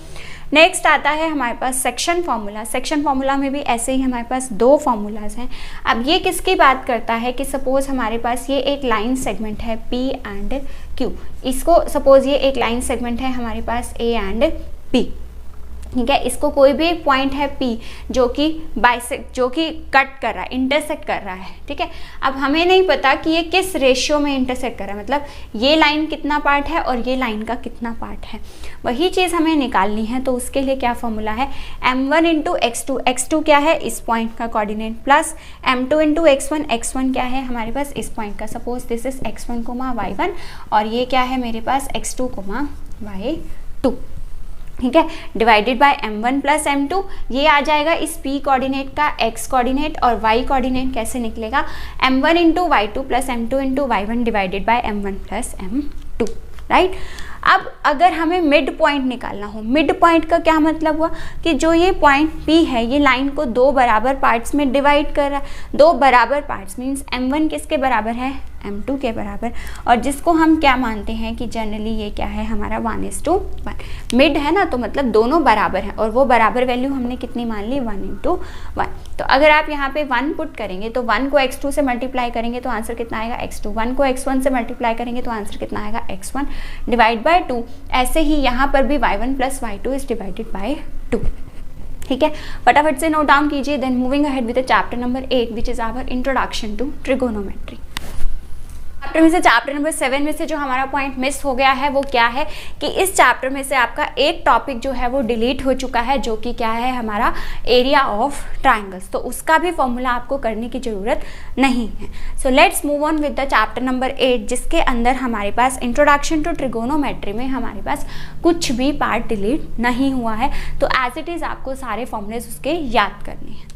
नेक्स्ट आता है हमारे पास सेक्शन फार्मूला। सेक्शन फार्मूला में भी ऐसे ही हमारे पास 2 फार्मूलाज हैं। अब ये किसकी बात करता है कि सपोज हमारे पास ये एक लाइन सेगमेंट है P एंड Q, इसको सपोज ये एक लाइन सेगमेंट है हमारे पास A एंड P, ठीक है। इसको कोई भी एक पॉइंट है P जो कि कट कर रहा है, इंटरसेक्ट कर रहा है, ठीक है। अब हमें नहीं पता कि ये किस रेशियो में इंटरसेक्ट कर रहा है, मतलब ये लाइन कितना पार्ट है और ये लाइन का कितना पार्ट है, वही चीज़ हमें निकालनी है। तो उसके लिए क्या फॉर्मूला है, m1 इंटू x2, x2 क्या है इस पॉइंट का coordinate, plus m2 into x1, x1 क्या है हमारे पास इस पॉइंट का, suppose this is x1 y1 और ये क्या है मेरे पास x2 y2, ठीक है, divided by m1 plus m2, ये आ जाएगा इस p कोऑर्डिनेट का x कोऑर्डिनेट, और y कोऑर्डिनेट कैसे निकलेगा, m1 into y2 plus m2 into y1 divided by m1 plus m2, right. अब अगर हमें मिड पॉइंट निकालना हो, मिड पॉइंट का क्या मतलब हुआ कि जो ये पॉइंट P है ये लाइन को दो बराबर पार्ट्स में डिवाइड कर रहा है। दो बराबर पार्ट्स मीन्स M1 किसके बराबर है, M2 के बराबर, और जिसको हम क्या मानते हैं कि जनरली ये क्या है हमारा 1:1। मिड है ना, तो मतलब दोनों बराबर हैं, और वो बराबर वैल्यू हमने कितनी मान ली, 1:1। तो अगर आप यहाँ पे 1 पुट करेंगे तो 1 को x2 से मल्टीप्लाई करेंगे तो आंसर कितना आएगा, x2। 1 को x1 से मल्टीप्लाई करेंगे तो आंसर कितना आएगा, x1 डिवाइड बाय 2। ऐसे ही यहाँ पर भी y1 plus y2 is divided bye 2। ठीक है, फटाफट से नोट डाउन कीजिए। Then moving ahead with chapter number 8 which is our introduction to trigonometry. Chapter में से चैप्टर नंबर 7 में से जो हमारा पॉइंट मिस हो गया है वो क्या है कि इस चैप्टर में से आपका एक टॉपिक जो है वो डिलीट हो चुका है, जो कि क्या है हमारा एरिया ऑफ ट्राइंगल्स। तो उसका भी फॉर्मूला आपको करने की ज़रूरत नहीं है। So let's move on with the chapter number 8, जिसके अंदर हमारे पास इंट्रोडक्शन टू ट्रिगोनोमेट्री में हमारे पास कुछ भी पार्ट डिलीट नहीं हुआ है। तो एज इट इज़ आपको सारे फॉर्मूलेज उसके याद करने हैं।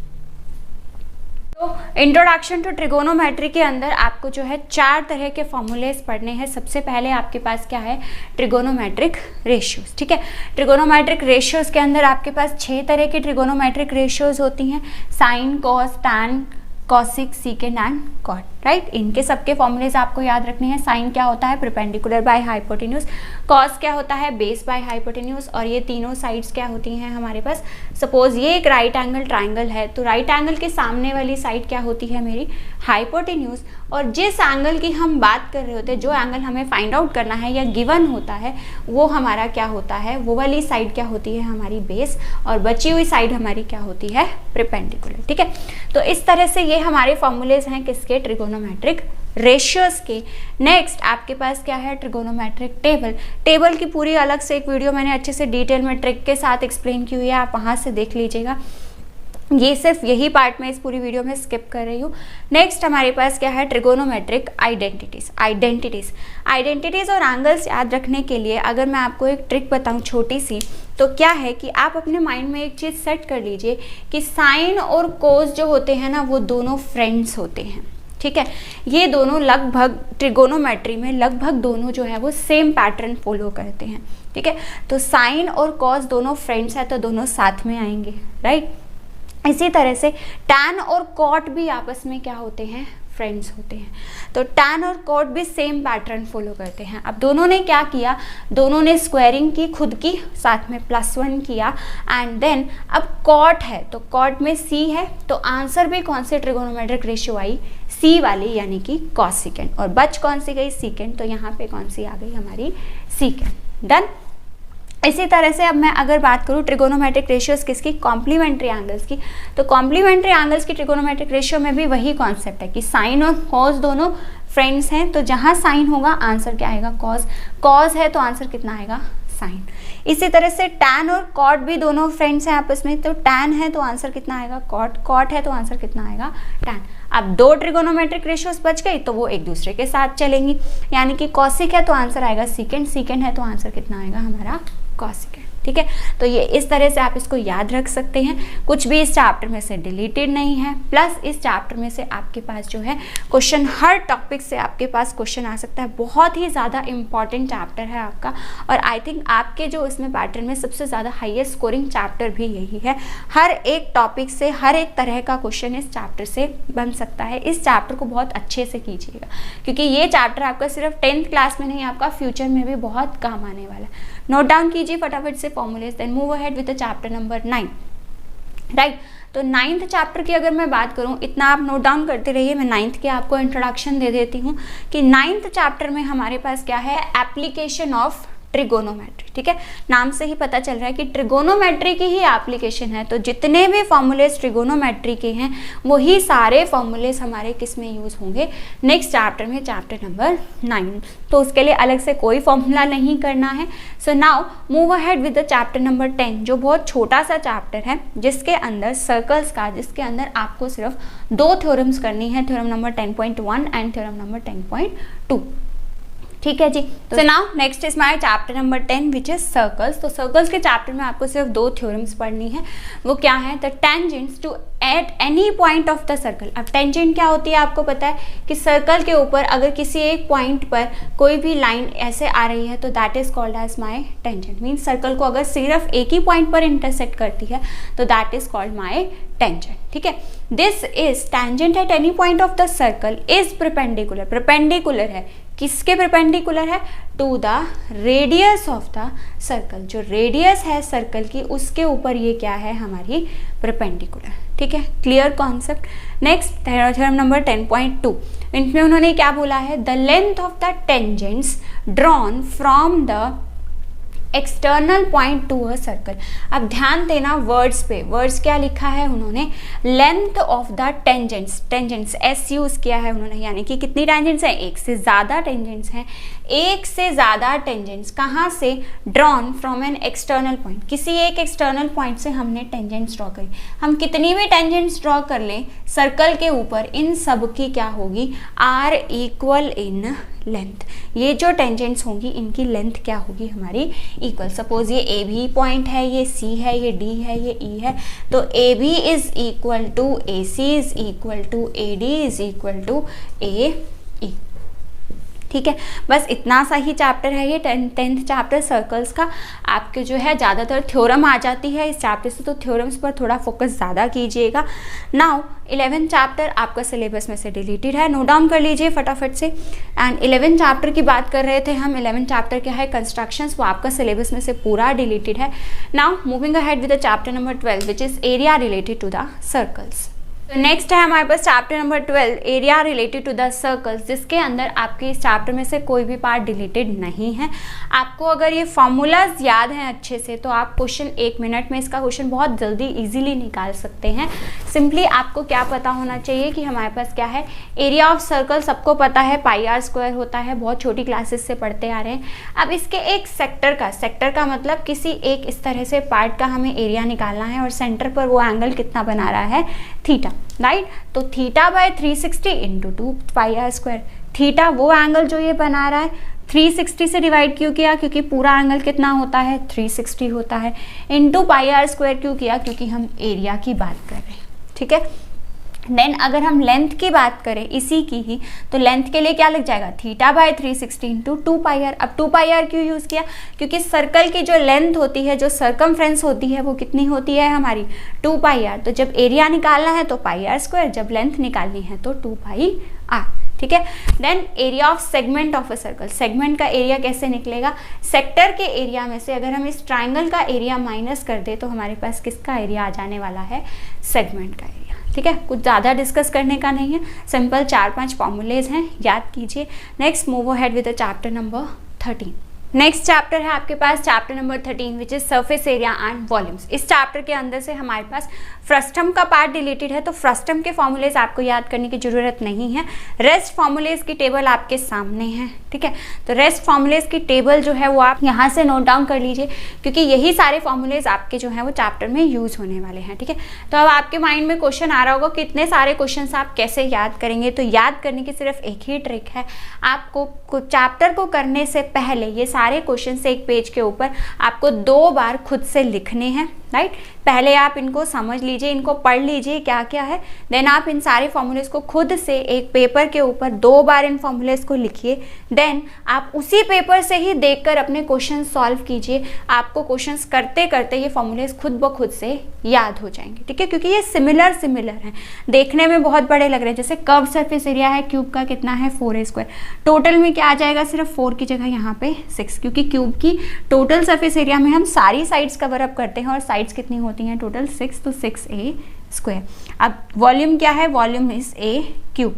तो इंट्रोडक्शन टू ट्रिगोनोमेट्री के अंदर आपको जो है 4 तरह के फॉर्मूलेज पढ़ने हैं। सबसे पहले आपके पास क्या है, ट्रिगोनोमेट्रिक रेशियोज। ठीक है, ट्रिगोनोमेट्रिक रेशियोज के अंदर आपके पास 6 तरह की ट्रिगोनोमेट्रिक रेशियोज होती हैं, sine, cos, tan, cosec, secant and cot. Right, इनके सबके फॉर्मूलेज आपको याद रखने हैं। साइन क्या होता है, परपेंडिकुलर बाय हाइपोटेन्यूज। कॉस क्या होता है, बेस बाय हाइपोटेन्यूज। और ये तीनों साइड्स क्या होती हैं हमारे पास, सपोज ये एक राइट एंगल ट्राइंगल है तो राइट एंगल के सामने वाली साइड क्या होती है मेरी, हाइपोटेन्यूज। और जिस एंगल की हम बात कर रहे होते हैं, जो एंगल हमें फाइंड आउट करना है या गिवन होता है, वो हमारा क्या होता है, वो वाली साइड क्या होती है हमारी बेस, और बची हुई साइड हमारी क्या होती है, परपेंडिकुलर। ठीक है, तो इस तरह से ये हमारे फॉर्मूलेज हैं किसके, ट्रिगोनोमेट्रिक रेशियोज के। नेक्स्ट आपके पास क्या है, ट्रिगोनोमेट्रिक टेबल। टेबल की पूरी अलग से एक वीडियो मैंने अच्छे से डिटेल में ट्रिक के साथ एक्सप्लेन की हुई है, आप वहाँ से देख लीजिएगा। ये सिर्फ यही पार्ट में इस पूरी वीडियो में स्किप कर रही हूँ। नेक्स्ट हमारे पास क्या है, ट्रिगोनोमेट्रिक आइडेंटिटीज। आइडेंटिटीज और एंगल्स याद रखने के लिए अगर मैं आपको एक ट्रिक बताऊँ छोटी सी, तो क्या है कि आप अपने माइंड में एक चीज़ सेट कर लीजिए कि साइन और कोस जो होते हैं ना, वो दोनों फ्रेंड्स होते हैं। ठीक है, ये दोनों लगभग ट्रिगोनोमेट्री में लगभग दोनों जो है वो सेम पैटर्न फॉलो करते हैं। ठीक है, तो साइन और कॉस दोनों फ्रेंड्स हैं तो दोनों साथ में आएंगे। राइट, इसी तरह से टैन और कॉट भी आपस में क्या होते हैं, फ्रेंड्स होते हैं। तो टैन और कॉट भी सेम पैटर्न फॉलो करते हैं। अब दोनों ने क्या किया, दोनों ने स्क्वायरिंग की खुद की, साथ में +1 किया, एंड देन अब कॉट है तो कॉट में C है, तो आंसर भी कौन से ट्रिगोनोमेट्रिक रेशियो आई, C वाली, यानी कि कॉसिकेंड। और बच कौन सी गई, सीकेंड, तो यहाँ पे कौन सी आ गई हमारी, सीकेंड। डन। इसी तरह से अब मैं अगर बात करूँ ट्रिगोनोमेट्रिक रेशियोज किसकी, कॉम्प्लीमेंट्री एंगल्स की, तो कॉम्प्लीमेंट्री एंगल्स की ट्रिगोनोमेट्रिक रेशियो में भी वही कॉन्सेप्ट है कि साइन और कॉस दोनों फ्रेंड्स हैं, तो जहाँ साइन होगा आंसर क्या आएगा, कॉस। कॉस है तो आंसर कितना आएगा, साइन। इसी तरह से टैन और कॉट भी दोनों फ्रेंड्स हैं आपस में, तो टैन है तो आंसर कितना आएगा, कॉट। कॉट है तो आंसर कितना आएगा, टैन। अब 2 ट्रिगोनोमेट्रिक रेशियोज बच गई तो वो एक दूसरे के साथ चलेंगी, यानी कि कॉसिक है तो आंसर आएगा सीकेंड, सीकेंड है तो आंसर कितना आएगा हमारा, कॉसिकेंड। ठीक है, तो ये इस तरह से आप इसको याद रख सकते हैं। कुछ भी इस चैप्टर में से डिलीटेड नहीं है, प्लस इस चैप्टर में से आपके पास जो है क्वेश्चन, हर टॉपिक से आपके पास क्वेश्चन आ सकता है। बहुत ही ज़्यादा इंपॉर्टेंट चैप्टर है आपका, और आई थिंक आपके जो इसमें पैटर्न में सबसे ज़्यादा हाईएस्ट स्कोरिंग चैप्टर भी यही है। हर एक टॉपिक से हर एक तरह का क्वेश्चन इस चैप्टर से बन सकता है। इस चैप्टर को बहुत अच्छे से कीजिएगा, क्योंकि ये चैप्टर आपका सिर्फ 10th क्लास में नहीं, आपका फ्यूचर में भी बहुत काम आने वाला है। नोट डाउन कीजिए फटाफट से formulae, then move ahead with the chapter number 9। Right, तो 9th चैप्टर की अगर मैं बात करूं, इतना आप नोट डाउन करते रहिए, मैं 9th के आपको इंट्रोडक्शन दे देती हूं कि 9th चैप्टर में हमारे पास क्या है, एप्लीकेशन ऑफ ट्रिगोनोमेट्री। ठीक है, नाम से ही पता चल रहा है कि ट्रिगोनोमेट्री की ही एप्लीकेशन है। तो जितने भी फॉर्मूलेज ट्रिगोनोमेट्री के हैं वही सारे फॉर्मूलेज हमारे किस में यूज होंगे, नेक्स्ट चैप्टर में, चैप्टर नंबर 9। तो उसके लिए अलग से कोई फॉर्मूला नहीं करना है। So now move ahead with the chapter number 10, जो बहुत छोटा सा चैप्टर है, जिसके अंदर सर्कल्स का, जिसके अंदर आपको सिर्फ 2 थ्योरम्स करनी है, theorem number 10.1 and theorem number 10.2। ठीक है जी। तो now next is my chapter number 10 which is circles. तो सर्कल्स के चैप्टर में आपको सिर्फ 2 थ्योरम्स पढ़नी है। वो क्या है? The tangents to at any point of the circle. अब टेंजेंट क्या होती है आपको पता है कि सर्कल के ऊपर अगर किसी एक पॉइंट पर कोई भी लाइन ऐसे आ रही है तो that is called as my tangent. Means circle को अगर सिर्फ एक ही पॉइंट पर इंटरसेक्ट करती है तो that is called my tangent. ठीक है, this is tangent at any point of the circle is perpendicular. Perpendicular है, किसके परपेंडिकुलर है? To the radius of the circle. जो रेडियस है सर्कल की उसके ऊपर ये क्या है? हमारी परपेंडिकुलर। ठीक है, clear concept. Next theorem number 10.2, इनमें उन्होंने क्या बोला है? The length of the tangents drawn from the external point to a circle. अब ध्यान देना वर्ड्स पे, वर्ड्स क्या लिखा है उन्होंने? Length of the tangents, tangents S use किया है उन्होंने, यानी कि कितनी टेंजेंट्स हैं? एक से ज़्यादा टेंजेंट्स हैं। एक से ज़्यादा टेंजेंट्स कहाँ से? Drawn from an external point. किसी एक एक्सटर्नल पॉइंट से हमने टेंजेंट्स ड्रॉ करी। हम कितनी भी टेंजेंट्स ड्रॉ कर लें सर्कल के ऊपर, इन सब की क्या होगी? Are equal in length. ये जो टेंजेंट्स होंगी इनकी लेंथ क्या होगी? हमारी इक्वल। सपोज ये ए बी पॉइंट है, ये सी है, ये डी है, ये ई है, तो A B is equal to A C is equal to A D is equal to A E. ठीक है, बस इतना सा ही चैप्टर है ये 10th चैप्टर सर्कल्स का। आपके जो है ज़्यादातर थ्योरम आ जाती है इस चैप्टर से, तो थ्योरम्स पर थोड़ा फोकस ज़्यादा कीजिएगा। नाउ 11th चैप्टर आपका सिलेबस में से डिलीटेड है, नोट डाउन कर लीजिए फटाफट से। एंड 11th चैप्टर की बात कर रहे थे हम। 11th चैप्टर क्या है? कंस्ट्रक्शंस, वो आपका सिलेबस में से पूरा डिलीटेड है। Now moving ahead with the chapter number 12 which is area related to the circles. तो नेक्स्ट है हमारे पास chapter number 12 area related to the circles, जिसके अंदर आपके इस चैप्टर में से कोई भी पार्ट डिलीटेड नहीं है। आपको अगर ये फॉर्मूलाज याद हैं अच्छे से तो आप क्वेश्चन 1 मिनट में इसका क्वेश्चन बहुत जल्दी इजीली निकाल सकते हैं। सिंपली आपको क्या पता होना चाहिए कि हमारे पास क्या है? एरिया ऑफ सर्कल सबको पता है पाई आर स्क्वायर होता है, बहुत छोटी क्लासेस से पढ़ते आ रहे हैं। अब इसके एक सेक्टर का मतलब किसी एक इस तरह से पार्ट का हमें एरिया निकालना है और सेंटर पर वो एंगल कितना बना रहा है? Theta, right. तो theta by 360 into 2 pi are square. Theta वो एंगल जो ये बना रहा है 360 से डिवाइड क्यों किया? क्योंकि पूरा एंगल कितना होता है? 360 होता है। इंटू पाई आर स्क्वायर क्यों किया? क्योंकि हम एरिया की बात कर रहे हैं। ठीक है, देन अगर हम लेंथ की बात करें इसी की ही, तो लेंथ के लिए क्या लग जाएगा? Theta by 360 into 2 pi r. अब 2 पाई आर क्यों यूज़ किया? क्योंकि सर्कल की जो लेंथ होती है, जो सर्कमफ्रेंस होती है, वो कितनी होती है हमारी? 2 पाई आर। तो जब एरिया निकालना है तो पाई आर स्क्वायर, जब लेंथ निकालनी है तो 2 पाई आर। ठीक है, then area of segment of a circle. Segment का एरिया कैसे निकलेगा? सेक्टर के एरिया में से अगर हम इस ट्राइंगल का एरिया माइनस कर दे तो हमारे पास किसका एरिया आ जाने वाला है? सेगमेंट का एरिया। ठीक है, कुछ ज़्यादा डिस्कस करने का नहीं है, सिंपल 4-5 फॉर्मूलेज हैं, याद कीजिए। Next move ahead with the chapter number 13। Next chapter है आपके पास chapter number 13 which is surface area and volumes. इस चैप्टर के अंदर से हमारे पास फ्रस्टम का पार्ट डिलीटेड है, तो फ्रस्टम के फॉर्मूलेज आपको याद करने की जरूरत नहीं है। रेस्ट फॉर्मूलेज की टेबल आपके सामने है। ठीक है, तो रेस्ट फॉर्मूलेज की टेबल जो है वो आप यहाँ से नोट डाउन कर लीजिए, क्योंकि यही सारे फॉर्मूलेज आपके जो है वो चैप्टर में यूज होने वाले हैं। ठीक है, तो अब आपके माइंड में क्वेश्चन आ रहा होगा कि इतने सारे क्वेश्चन आप कैसे याद करेंगे? तो याद करने की सिर्फ एक ही ट्रिक है, आपको चैप्टर को करने से पहले ये सारे क्वेश्चन से एक पेज के ऊपर आपको 2 बार खुद से लिखने हैं। राइट, पहले आप इनको समझ लीजिए, इनको पढ़ लीजिए क्या क्या है, देन आप इन सारे फॉर्मूलेज को खुद से एक पेपर के ऊपर 2 बार इन फॉर्मूलेज को लिखिए। देन आप उसी पेपर से ही देखकर अपने क्वेश्चन सॉल्व कीजिए। आपको क्वेश्चंस करते करते ये फॉर्मूलेज खुद ब खुद से याद हो जाएंगे। ठीक है, क्योंकि ये सिमिलर हैं, देखने में बहुत बड़े लग रहे हैं। जैसे कर्व सरफेस एरिया है क्यूब का कितना है? 4a square. टोटल में क्या आ जाएगा? सिर्फ 4 की जगह यहाँ पे 6, क्योंकि क्यूब की टोटल सरफेस एरिया में हम सारी साइड्स कवर अप करते हैं और साइड्स कितनी होती हैं टोटल? 6, तो 6a स्क्वायर। अब वॉल्यूम क्या है? Volume is a cube.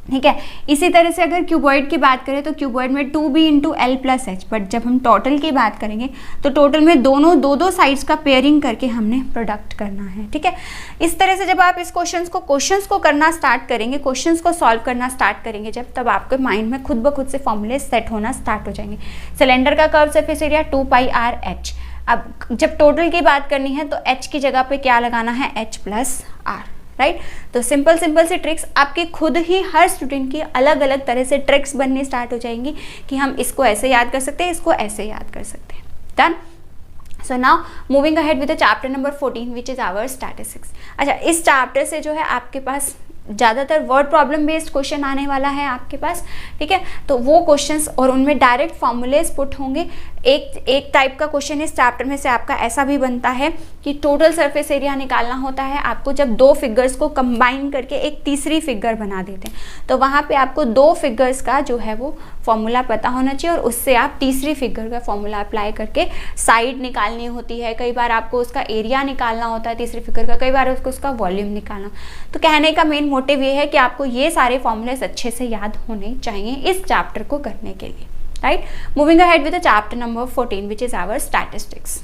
ठीक है, इसी तरह से अगर क्यूबॉइड की बात करें तो क्यूबॉइड में 2b into L plus H, but जब हम टोटल की बात करेंगे तो टोटल में दोनों दो साइड्स का पेयरिंग करके हमने प्रोडक्ट करना है। ठीक है, इस तरह से जब आप इस क्वेश्चंस को करना स्टार्ट करेंगे, क्वेश्चंस को सॉल्व करना स्टार्ट करेंगे जब, तब आपके माइंड में खुद ब खुद से फॉर्मूले सेट होना स्टार्ट हो जाएंगे। सिलेंडर का curve surface area 2 pi R H. अब जब टोटल की बात करनी है तो h की जगह पे क्या लगाना है? h plus r. राइट। तो सिंपल से ट्रिक्स आपके खुद ही हर स्टूडेंट की अलग अलग तरह से ट्रिक्स बनने स्टार्ट हो जाएंगी कि हम इसको ऐसे याद कर सकते हैं, इसको ऐसे याद कर सकते हैं। Done. So now moving ahead with the chapter number 14 which is our statistics. अच्छा, इस चैप्टर से जो है आपके पास ज़्यादातर वर्ड प्रॉब्लम बेस्ड क्वेश्चन आने वाला है आपके पास, ठीक है। तो वो क्वेश्चंस और उनमें डायरेक्ट फॉर्मूलेज पुट होंगे। एक टाइप का क्वेश्चन इस चैप्टर में से आपका ऐसा भी बनता है कि टोटल सरफेस एरिया निकालना होता है आपको, जब दो फिगर्स को कंबाइन करके एक तीसरी फिगर बना देते हैं, तो वहाँ पे आपको दो फिगर्स का जो है वो फॉर्मूला पता होना चाहिए और उससे आप तीसरी फिगर का फॉर्मूला अप्लाई करके साइड निकालनी होती है। कई बार आपको उसका एरिया निकालना होता है तीसरी फिगर का, कई बार उसका वॉल्यूम निकालना। तो कहने का मेन मोटिव ये है कि आपको ये सारे फॉर्मूलेस अच्छे से याद होने चाहिए इस चैप्टर को करने के लिए, right. Moving ahead with the chapter number 14 which is our statistics.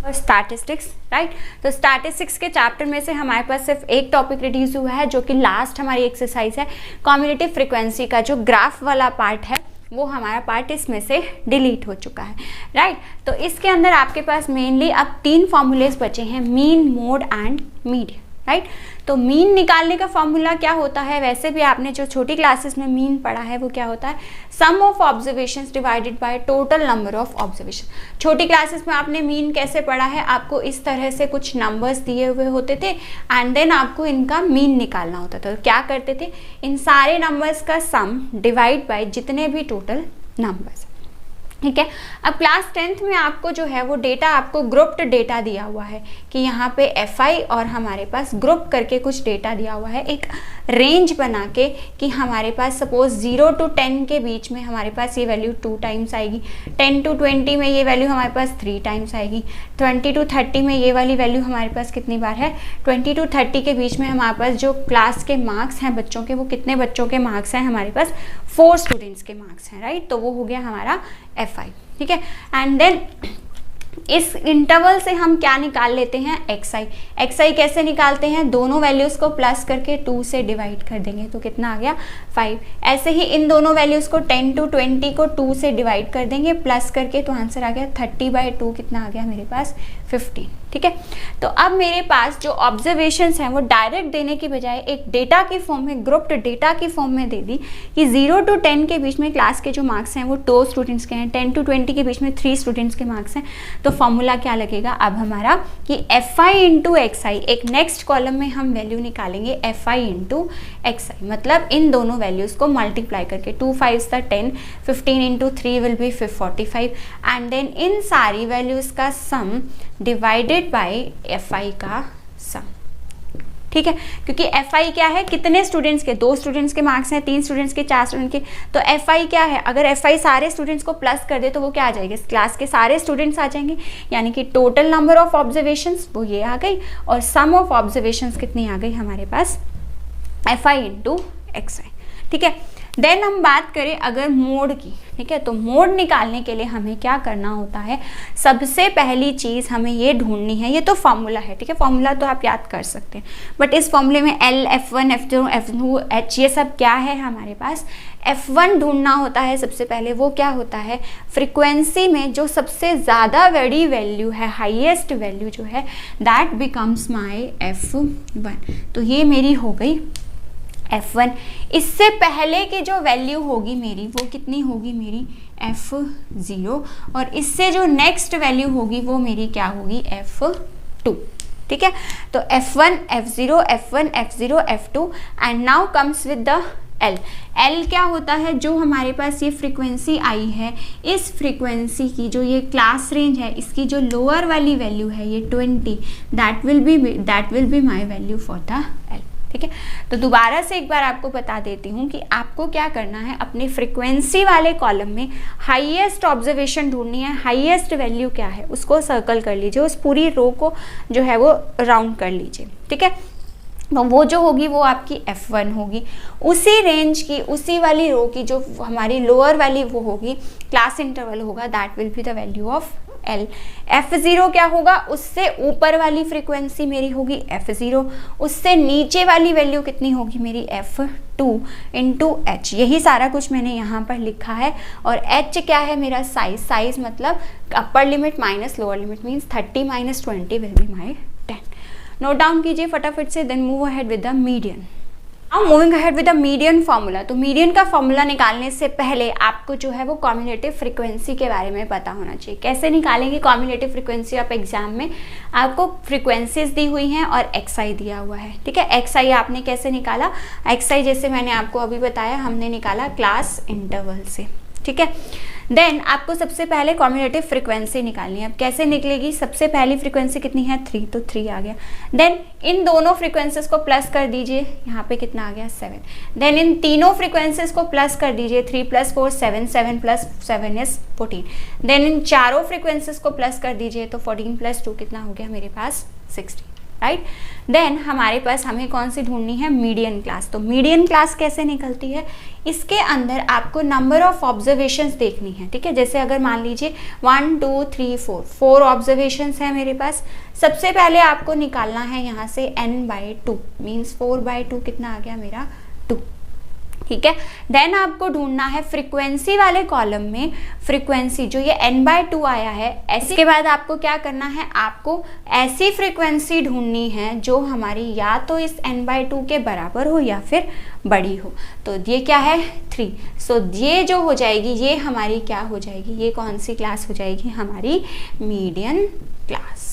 और स्टैटिस्टिक्स, राइट। तो स्टैटिस्टिक्स के चैप्टर में से हमारे पास सिर्फ एक टॉपिक रिड्यूस हुआ है जो कि लास्ट हमारी एक्सरसाइज है। कम्युलेटिव फ्रीक्वेंसी का जो ग्राफ वाला पार्ट है वो हमारा पार्ट इसमें से डिलीट हो चुका है, राइट। तो इसके अंदर आपके पास मेनली अब 3 फॉर्मूलेस बचे हैं, mean, mode and median, right. तो मीन निकालने का फॉर्मूला क्या होता है, वैसे भी आपने जो छोटी क्लासेस में मीन पढ़ा है वो क्या होता है, sum of observations divided by total number of observation. छोटी क्लासेस में आपने मीन कैसे पढ़ा है, आपको इस तरह से कुछ नंबर्स दिए हुए होते थे एंड देन आपको इनका मीन निकालना होता था। तो क्या करते थे, इन सारे नंबर्स का सम डिवाइड बाय जितने भी टोटल नंबर्स, ठीक है। अब क्लास 10th में आपको जो है वो डेटा, आपको ग्रुप्ड डेटा दिया हुआ है कि यहाँ पे FI और हमारे पास ग्रुप करके कुछ डेटा दिया हुआ है, एक रेंज बना के कि हमारे पास सपोज 0 to 10 के बीच में हमारे पास ये वैल्यू 2 टाइम्स आएगी, 10 to 20 में ये वैल्यू हमारे पास 3 टाइम्स आएगी, 20 to 30 में ये वाली वैल्यू हमारे पास कितनी बार है, 20 to 30 के बीच में हमारे पास जो क्लास के मार्क्स हैं बच्चों के, वो कितने बच्चों के मार्क्स हैं, हमारे पास 4 स्टूडेंट्स के मार्क्स हैं, राइट। तो वो हो गया हमारा FI, ठीक है। एंड देन इस इंटरवल से हम क्या निकाल लेते हैं, XI कैसे निकालते हैं, दोनों वैल्यूज को प्लस करके 2 से डिवाइड कर देंगे तो कितना आ गया 5। ऐसे ही इन दोनों वैल्यूज को 10 to 20 को 2 से डिवाइड कर देंगे प्लस करके, तो आंसर आ गया 30/2, कितना आ गया मेरे पास 15, ठीक है। तो अब मेरे पास जो ऑब्जर्वेशंस हैं वो डायरेक्ट देने की बजाय एक डेटा की फॉर्म में, ग्रुप्ड डेटा की फॉर्म में दे दी कि 0 to 10 के बीच में क्लास के जो मार्क्स हैं वो 2 स्टूडेंट्स के हैं, 10 to 20 के बीच में 3 स्टूडेंट्स के मार्क्स हैं। तो फॉर्मूला क्या लगेगा अब हमारा कि FI इंटू XI, एक नेक्स्ट कॉलम में हम वैल्यू निकालेंगे FI इंटू XI, मतलब इन दोनों वैल्यूज को मल्टीप्लाई करके 2 5s 10, 15 into 3 will be 45 and then इन सारी वैल्यूज का सम डिवाइडेड बाय FI का सम, ठीक है। क्योंकि FI क्या है, कितने स्टूडेंट्स के, 2 स्टूडेंट्स के मार्क्स हैं, 3 स्टूडेंट्स के, 4 स्टूडेंट के, तो FI क्या है, अगर FI सारे स्टूडेंट्स को प्लस कर दे तो वो क्या आ जाएगा, क्लास के सारे स्टूडेंट्स आ जाएंगे, यानी कि टोटल नंबर ऑफ ऑब्जर्वेशंस वो ये आ गई और सम ऑफ ऑब्जर्वेशंस कितनी आ गई हमारे पास FI इंटू XI, ठीक है। देन हम बात करें अगर मोड की, ठीक है। तो मोड निकालने के लिए हमें क्या करना होता है, सबसे पहली चीज़ हमें ये ढूंढनी है, ये तो फॉर्मूला है, ठीक है, फॉर्मूला तो आप याद कर सकते हैं, बट इस फॉर्मूले में L, F1, F2, F2, H ये सब क्या है हमारे पास, F1 ढूंढना होता है सबसे पहले। वो क्या होता है, फ्रीक्वेंसी में जो सबसे ज़्यादा बड़ी वैल्यू है, हाईएस्ट वैल्यू जो है, दैट बिकम्स माई F1। तो ये मेरी हो गई F1। इससे पहले की जो वैल्यू होगी मेरी वो कितनी होगी, मेरी F0, और इससे जो नेक्स्ट वैल्यू होगी वो मेरी क्या होगी, F2, ठीक है। तो F1, F0, F1, F0, F2 and now comes with the L क्या होता है, जो हमारे पास ये फ्रीक्वेंसी आई है, इस फ्रीक्वेंसी की जो ये क्लास रेंज है, इसकी जो लोअर वाली वैल्यू है ये 20, that will be my value for the L, ठीक है। तो दोबारा से एक बार आपको बता देती हूँ कि आपको क्या करना है, अपने फ्रीक्वेंसी वाले कॉलम में हाईएस्ट ऑब्जर्वेशन ढूंढनी है, हाईएस्ट वैल्यू क्या है उसको सर्कल कर लीजिए, उस पूरी रो को जो है वो राउंड कर लीजिए, ठीक है। तो वो जो होगी वो आपकी F1 होगी, उसी रेंज की, उसी वाली रो की जो हमारी लोअर वाली वो होगी, क्लास इंटरवल होगा, that will be the value of L। F0 क्या होगा, उससे ऊपर वाली फ्रीक्वेंसी मेरी होगी F0, उससे नीचे वाली वैल्यू कितनी होगी मेरी F2 इंटू H। यही सारा कुछ मैंने यहाँ पर लिखा है। और H क्या है मेरा, साइज मतलब upper limit minus lower limit, means 30 - 20 will be my 10। Note down कीजिए फटाफट से, then move ahead with the median. अब moving ahead with the median formula. तो मीडियन का फॉर्मूला निकालने से पहले आपको जो है वो कॉम्युलेटिव फ्रीक्वेंसी के बारे में पता होना चाहिए। कैसे निकालेंगे कॉम्युलेटिव फ्रीक्वेंसी? आप एग्जाम में आपको फ्रीक्वेंसीज दी हुई हैं और एक्सआई दिया हुआ है, ठीक है। एक्सआई आपने कैसे निकाला? एक्सआई जैसे मैंने आपको अभी बताया, हमने निकाला क्लास इंटरवल से, ठीक है। देन आपको सबसे पहले कॉम्युलेटिव फ्रीक्वेंसी निकालनी है। अब कैसे निकलेगी? सबसे पहली फ्रीक्वेंसी कितनी है? 3, तो 3 आ गया। देन इन दोनों फ्रीक्वेंसीज को प्लस कर दीजिए, यहाँ पे कितना आ गया? 7। देन इन तीनों फ्रीक्वेंसीज को प्लस कर दीजिए, 3 + 4 7, 7 + 7 इज 14। देन इन चारों फ्रीक्वेंसीज को प्लस कर दीजिए, तो 14 + 2 कितना हो गया मेरे पास? 16, राइट। देन हमारे पास हमें कौन सी ढूंढनी है? Median class. तो मीडियन क्लास कैसे निकलती है? इसके अंदर आपको नंबर ऑफ ऑब्जर्वेशंस देखनी है, ठीक है। जैसे अगर मान लीजिए 1 2 3 4 ऑब्जर्वेशंस है मेरे पास। सबसे पहले आपको निकालना है यहाँ से n/2 मीन्स 4/2 कितना आ गया मेरा? 2, ठीक है। देन आपको ढूंढना है फ्रीक्वेंसी वाले कॉलम में फ्रीक्वेंसी जो ये n/2 आया है। इसके बाद आपको क्या करना है? आपको ऐसी फ्रीक्वेंसी ढूंढनी है जो हमारी या तो इस n/2 के बराबर हो या फिर बड़ी हो। तो ये क्या है? 3। सो ये जो हो जाएगी ये हमारी क्या हो जाएगी? ये कौन सी क्लास हो जाएगी? हमारी मीडियन क्लास,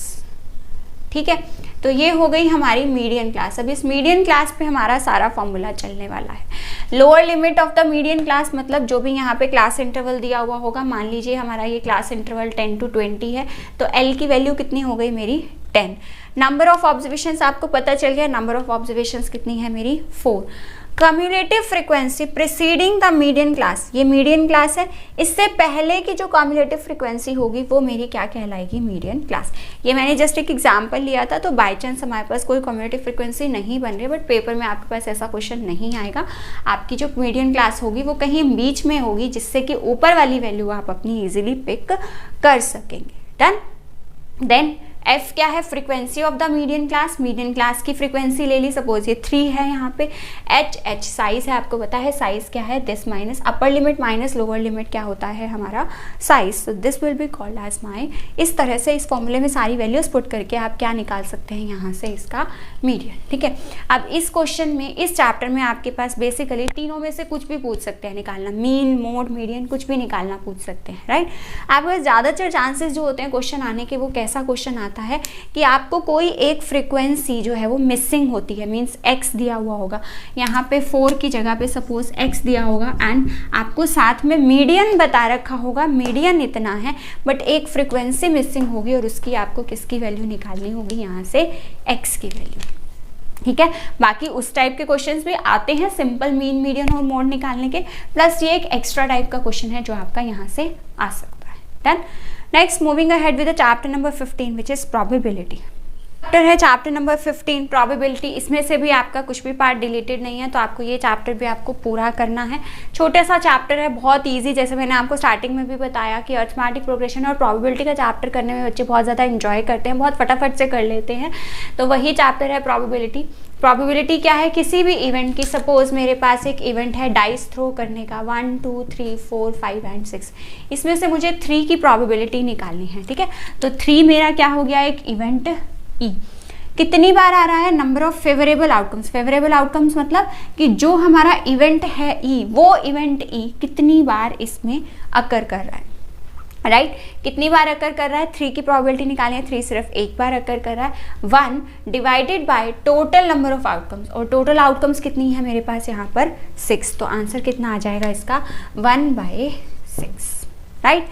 ठीक है। तो ये हो गई हमारी मीडियन क्लास। अब इस मीडियन क्लास पे हमारा सारा फॉर्मूला चलने वाला है। Lower limit of the median class मतलब जो भी यहाँ पे क्लास इंटरवल दिया हुआ होगा, मान लीजिए हमारा ये क्लास इंटरवल 10 to 20 है, तो L की वैल्यू कितनी हो गई मेरी? 10। नंबर ऑफ ऑब्जर्वेशंस आपको पता चल गया, नंबर ऑफ ऑब्जर्वेशंस कितनी है मेरी? 4। Cumulative frequency preceding the median class, ये मीडियन क्लास है, इससे पहले की जो कम्युलेटिव फ्रीक्वेंसी होगी वो मेरी क्या कहलाएगी? Median class. ये मैंने जस्ट एक एग्जांपल लिया था, तो बाय चांस हमारे पास कोई कम्युलेटिव फ्रीक्वेंसी नहीं बन रही, बट पेपर में आपके पास ऐसा क्वेश्चन नहीं आएगा। आपकी जो मीडियन क्लास होगी वो कहीं बीच में होगी, जिससे कि ऊपर वाली वैल्यू आप अपनी ईजिली पिक कर सकेंगे। डन। देन F क्या है? Frequency of the median class. Median class की फ्रीक्वेंसी ले ली, सपोज ये 3 है यहाँ पे। H साइज है, आपको पता है साइज क्या है? This minus upper limit minus lower limit क्या होता है हमारा? साइज। तो this will be called as my. इस तरह से इस फॉर्मूले में सारी वैल्यूज पुट करके आप क्या निकाल सकते हैं यहाँ से? इसका मीडियन, ठीक है। अब इस क्वेश्चन में, इस चैप्टर में आपके पास बेसिकली तीनों में से कुछ भी पूछ सकते हैं निकालना, मीन, मोड, मीडियन, कुछ भी निकालना पूछ सकते हैं, राइट। आपके पास ज़्यादातर चांसेस जो होते हैं क्वेश्चन आने के, वो कैसा क्वेश्चन आता है कि आपको कोई एक फ्रीक्वेंसी जो है वो मिसिंग होती है, मींस x दिया हुआ होगा, यहाँ पे 4 की जगह पे सपोज x दिया होगा, एंड आपको साथ में मीडियन बता रखा होगा, मीडियन इतना है, बट एक फ्रीक्वेंसी मिसिंग होगी और उसकी आपको किसकी वैल्यू निकालनी होगी? यहाँ से x की वैल्यू, ठीक है। बाकी उस टाइप के क्वेश्चंस भी आते हैं सिंपल मीन, मीडियन और मोड निकालने के, प्लस ये एक एक्स्ट्रा टाइप का क्वेश्चन है जो आपका यहाँ से आ सकता है। Done. Next moving ahead with the chapter number 15 which is probability. Chapter है चैप्टर नंबर 15 प्रोबेबिलिटी। इसमें से भी आपका कुछ भी पार्ट डिलीटेड नहीं है, तो आपको ये चैप्टर भी आपको पूरा करना है। छोटा सा चैप्टर है, बहुत इजी, जैसे मैंने आपको स्टार्टिंग में भी बताया कि अरिथमेटिक प्रोग्रेशन और प्रोबेबिलिटी का चैप्टर करने में बच्चे बहुत ज़्यादा इंजॉय करते हैं, बहुत फटाफट से कर लेते हैं। तो वही चैप्टर है प्रोबेबिलिटी। प्रोबेबिलिटी क्या है? किसी भी इवेंट की, सपोज मेरे पास एक इवेंट है डाइस थ्रो करने का, 1 2 3 4 5 एंड 6, इसमें से मुझे 3 की प्रोबेबिलिटी निकालनी है, ठीक है। तो 3 मेरा क्या हो गया? एक इवेंट ई। कितनी बार आ रहा है? Number of favourable outcomes. Favourable outcomes मतलब कि जो हमारा इवेंट है ई, वो इवेंट ई कितनी बार इसमें अकर कर रहा है, राइट। कितनी बार अकर कर रहा है? 3 की प्रोबेबिलिटी निकालनी है। 3 सिर्फ एक बार अकर कर रहा है। 1 divided by total number of outcomes, और टोटल आउटकम्स कितनी है मेरे पास यहाँ पर? 6। तो आंसर कितना आ जाएगा इसका? 1/6, राइट।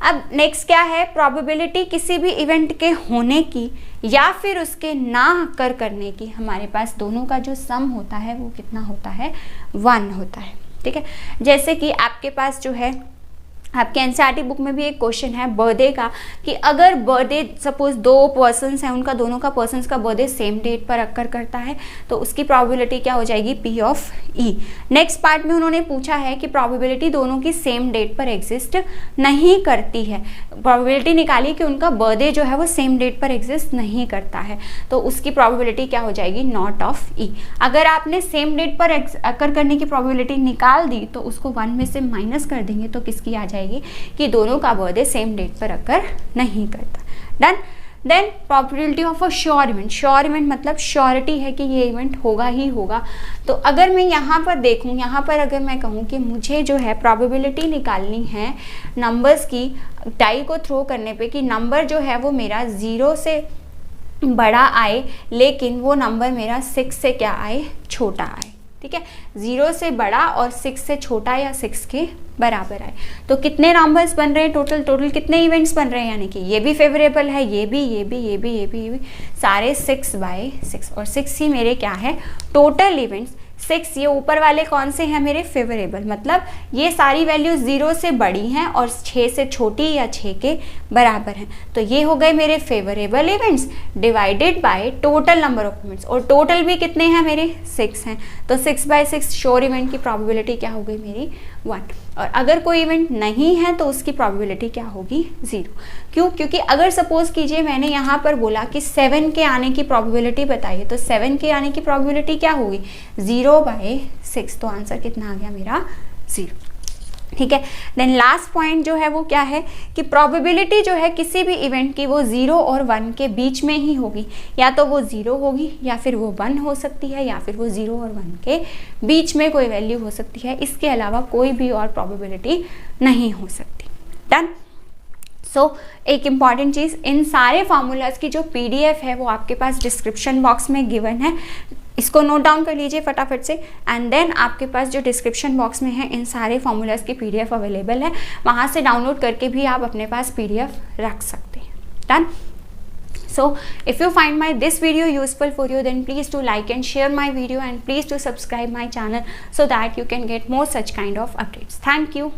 अब नेक्स्ट क्या है? प्रोबेबिलिटी किसी भी इवेंट के होने की या फिर उसके ना अकर करने की, हमारे पास दोनों का जो सम होता है वो कितना होता है? 1 होता है, ठीक है। जैसे कि आपके पास जो है, आपके एनसीईआरटी बुक में भी एक क्वेश्चन है बर्थडे का, कि अगर बर्थडे सपोज 2 पर्सन्स हैं, उनका दोनों का पर्सन्स का बर्थडे सेम डेट पर अकर करता है, तो उसकी प्रोबेबिलिटी क्या हो जाएगी? P of E। Next part में उन्होंने पूछा है कि प्रोबेबिलिटी दोनों की सेम डेट पर एग्जिस्ट नहीं करती है। प्रोबेबिलिटी निकाली कि उनका बर्थडे जो है वो सेम डेट पर एग्जिस्ट नहीं करता है, तो उसकी प्रोबेबिलिटी क्या हो जाएगी? Not of E। अगर आपने सेम डेट पर अकर करने की प्रोबेबिलिटी निकाल दी तो उसको 1 में से माइनस कर देंगे, तो किसकी आ जाएगी? कि दोनों का बर्थडे सेम डेट पर अकर नहीं करता। Done. Then probability of a sure event, sure event मतलब श्योरिटी है कि ये इवेंट होगा ही होगा। तो अगर मैं यहाँ पर देखूँ, यहाँ पर अगर मैं कहूँ कि मुझे जो है प्रोबेबिलिटी निकालनी है नंबर्स की डाई को थ्रो करने पे कि नंबर जो है वो मेरा 0 से बड़ा आए लेकिन वो नंबर मेरा 6 से क्या आए, छोटा आए, ठीक है, 0 से बड़ा और 6 से छोटा या 6 के बराबर आए। तो कितने नंबर्स बन रहे हैं टोटल कितने इवेंट्स बन रहे हैं, यानी कि ये भी फेवरेबल है, ये भी सारे 6/6 और 6 ही मेरे क्या है टोटल इवेंट्स। 6 ये ऊपर वाले कौन से हैं मेरे फेवरेबल, मतलब ये सारी वैल्यू 0 से बड़ी हैं और 6 से छोटी या 6 के बराबर हैं। तो ये हो गए मेरे favourable events divided by total number of events, और टोटल भी कितने हैं मेरे 6 हैं। तो 6/6 श्योर इवेंट की प्रोबेबिलिटी क्या हो गई मेरी 1। और अगर कोई इवेंट नहीं है तो उसकी प्रोबेबिलिटी क्या होगी 0। क्यों, क्योंकि अगर सपोज कीजिए मैंने यहाँ पर बोला कि 7 के आने की प्रोबेबिलिटी बताइए, तो 7 के आने की प्रोबेबिलिटी क्या होगी 0/6। तो आंसर कितना आ गया मेरा 0, ठीक है। देन लास्ट पॉइंट जो है वो क्या है कि प्रोबेबिलिटी जो है किसी भी इवेंट की वो 0 और 1 के बीच में ही होगी, या तो वो 0 होगी या फिर वो 1 हो सकती है, या फिर वो 0 और 1 के बीच में कोई वैल्यू हो सकती है, इसके अलावा कोई भी और प्रोबेबिलिटी नहीं हो सकती। डन। सो एक इम्पॉर्टेंट चीज़, इन सारे फार्मूलाज की जो PDF है वो आपके पास डिस्क्रिप्शन बॉक्स में गिवन है, इसको नोट डाउन कर लीजिए फटाफट से। एंड देन आपके पास जो डिस्क्रिप्शन बॉक्स में है इन सारे फार्मूलाज की PDF अवेलेबल है, वहाँ से डाउनलोड करके भी आप अपने पास PDF रख सकते हैं। Done. So if you find this video useful for you, then please do like and share my video, and please do subscribe my channel so that you can get more such kind of updates. Thank you.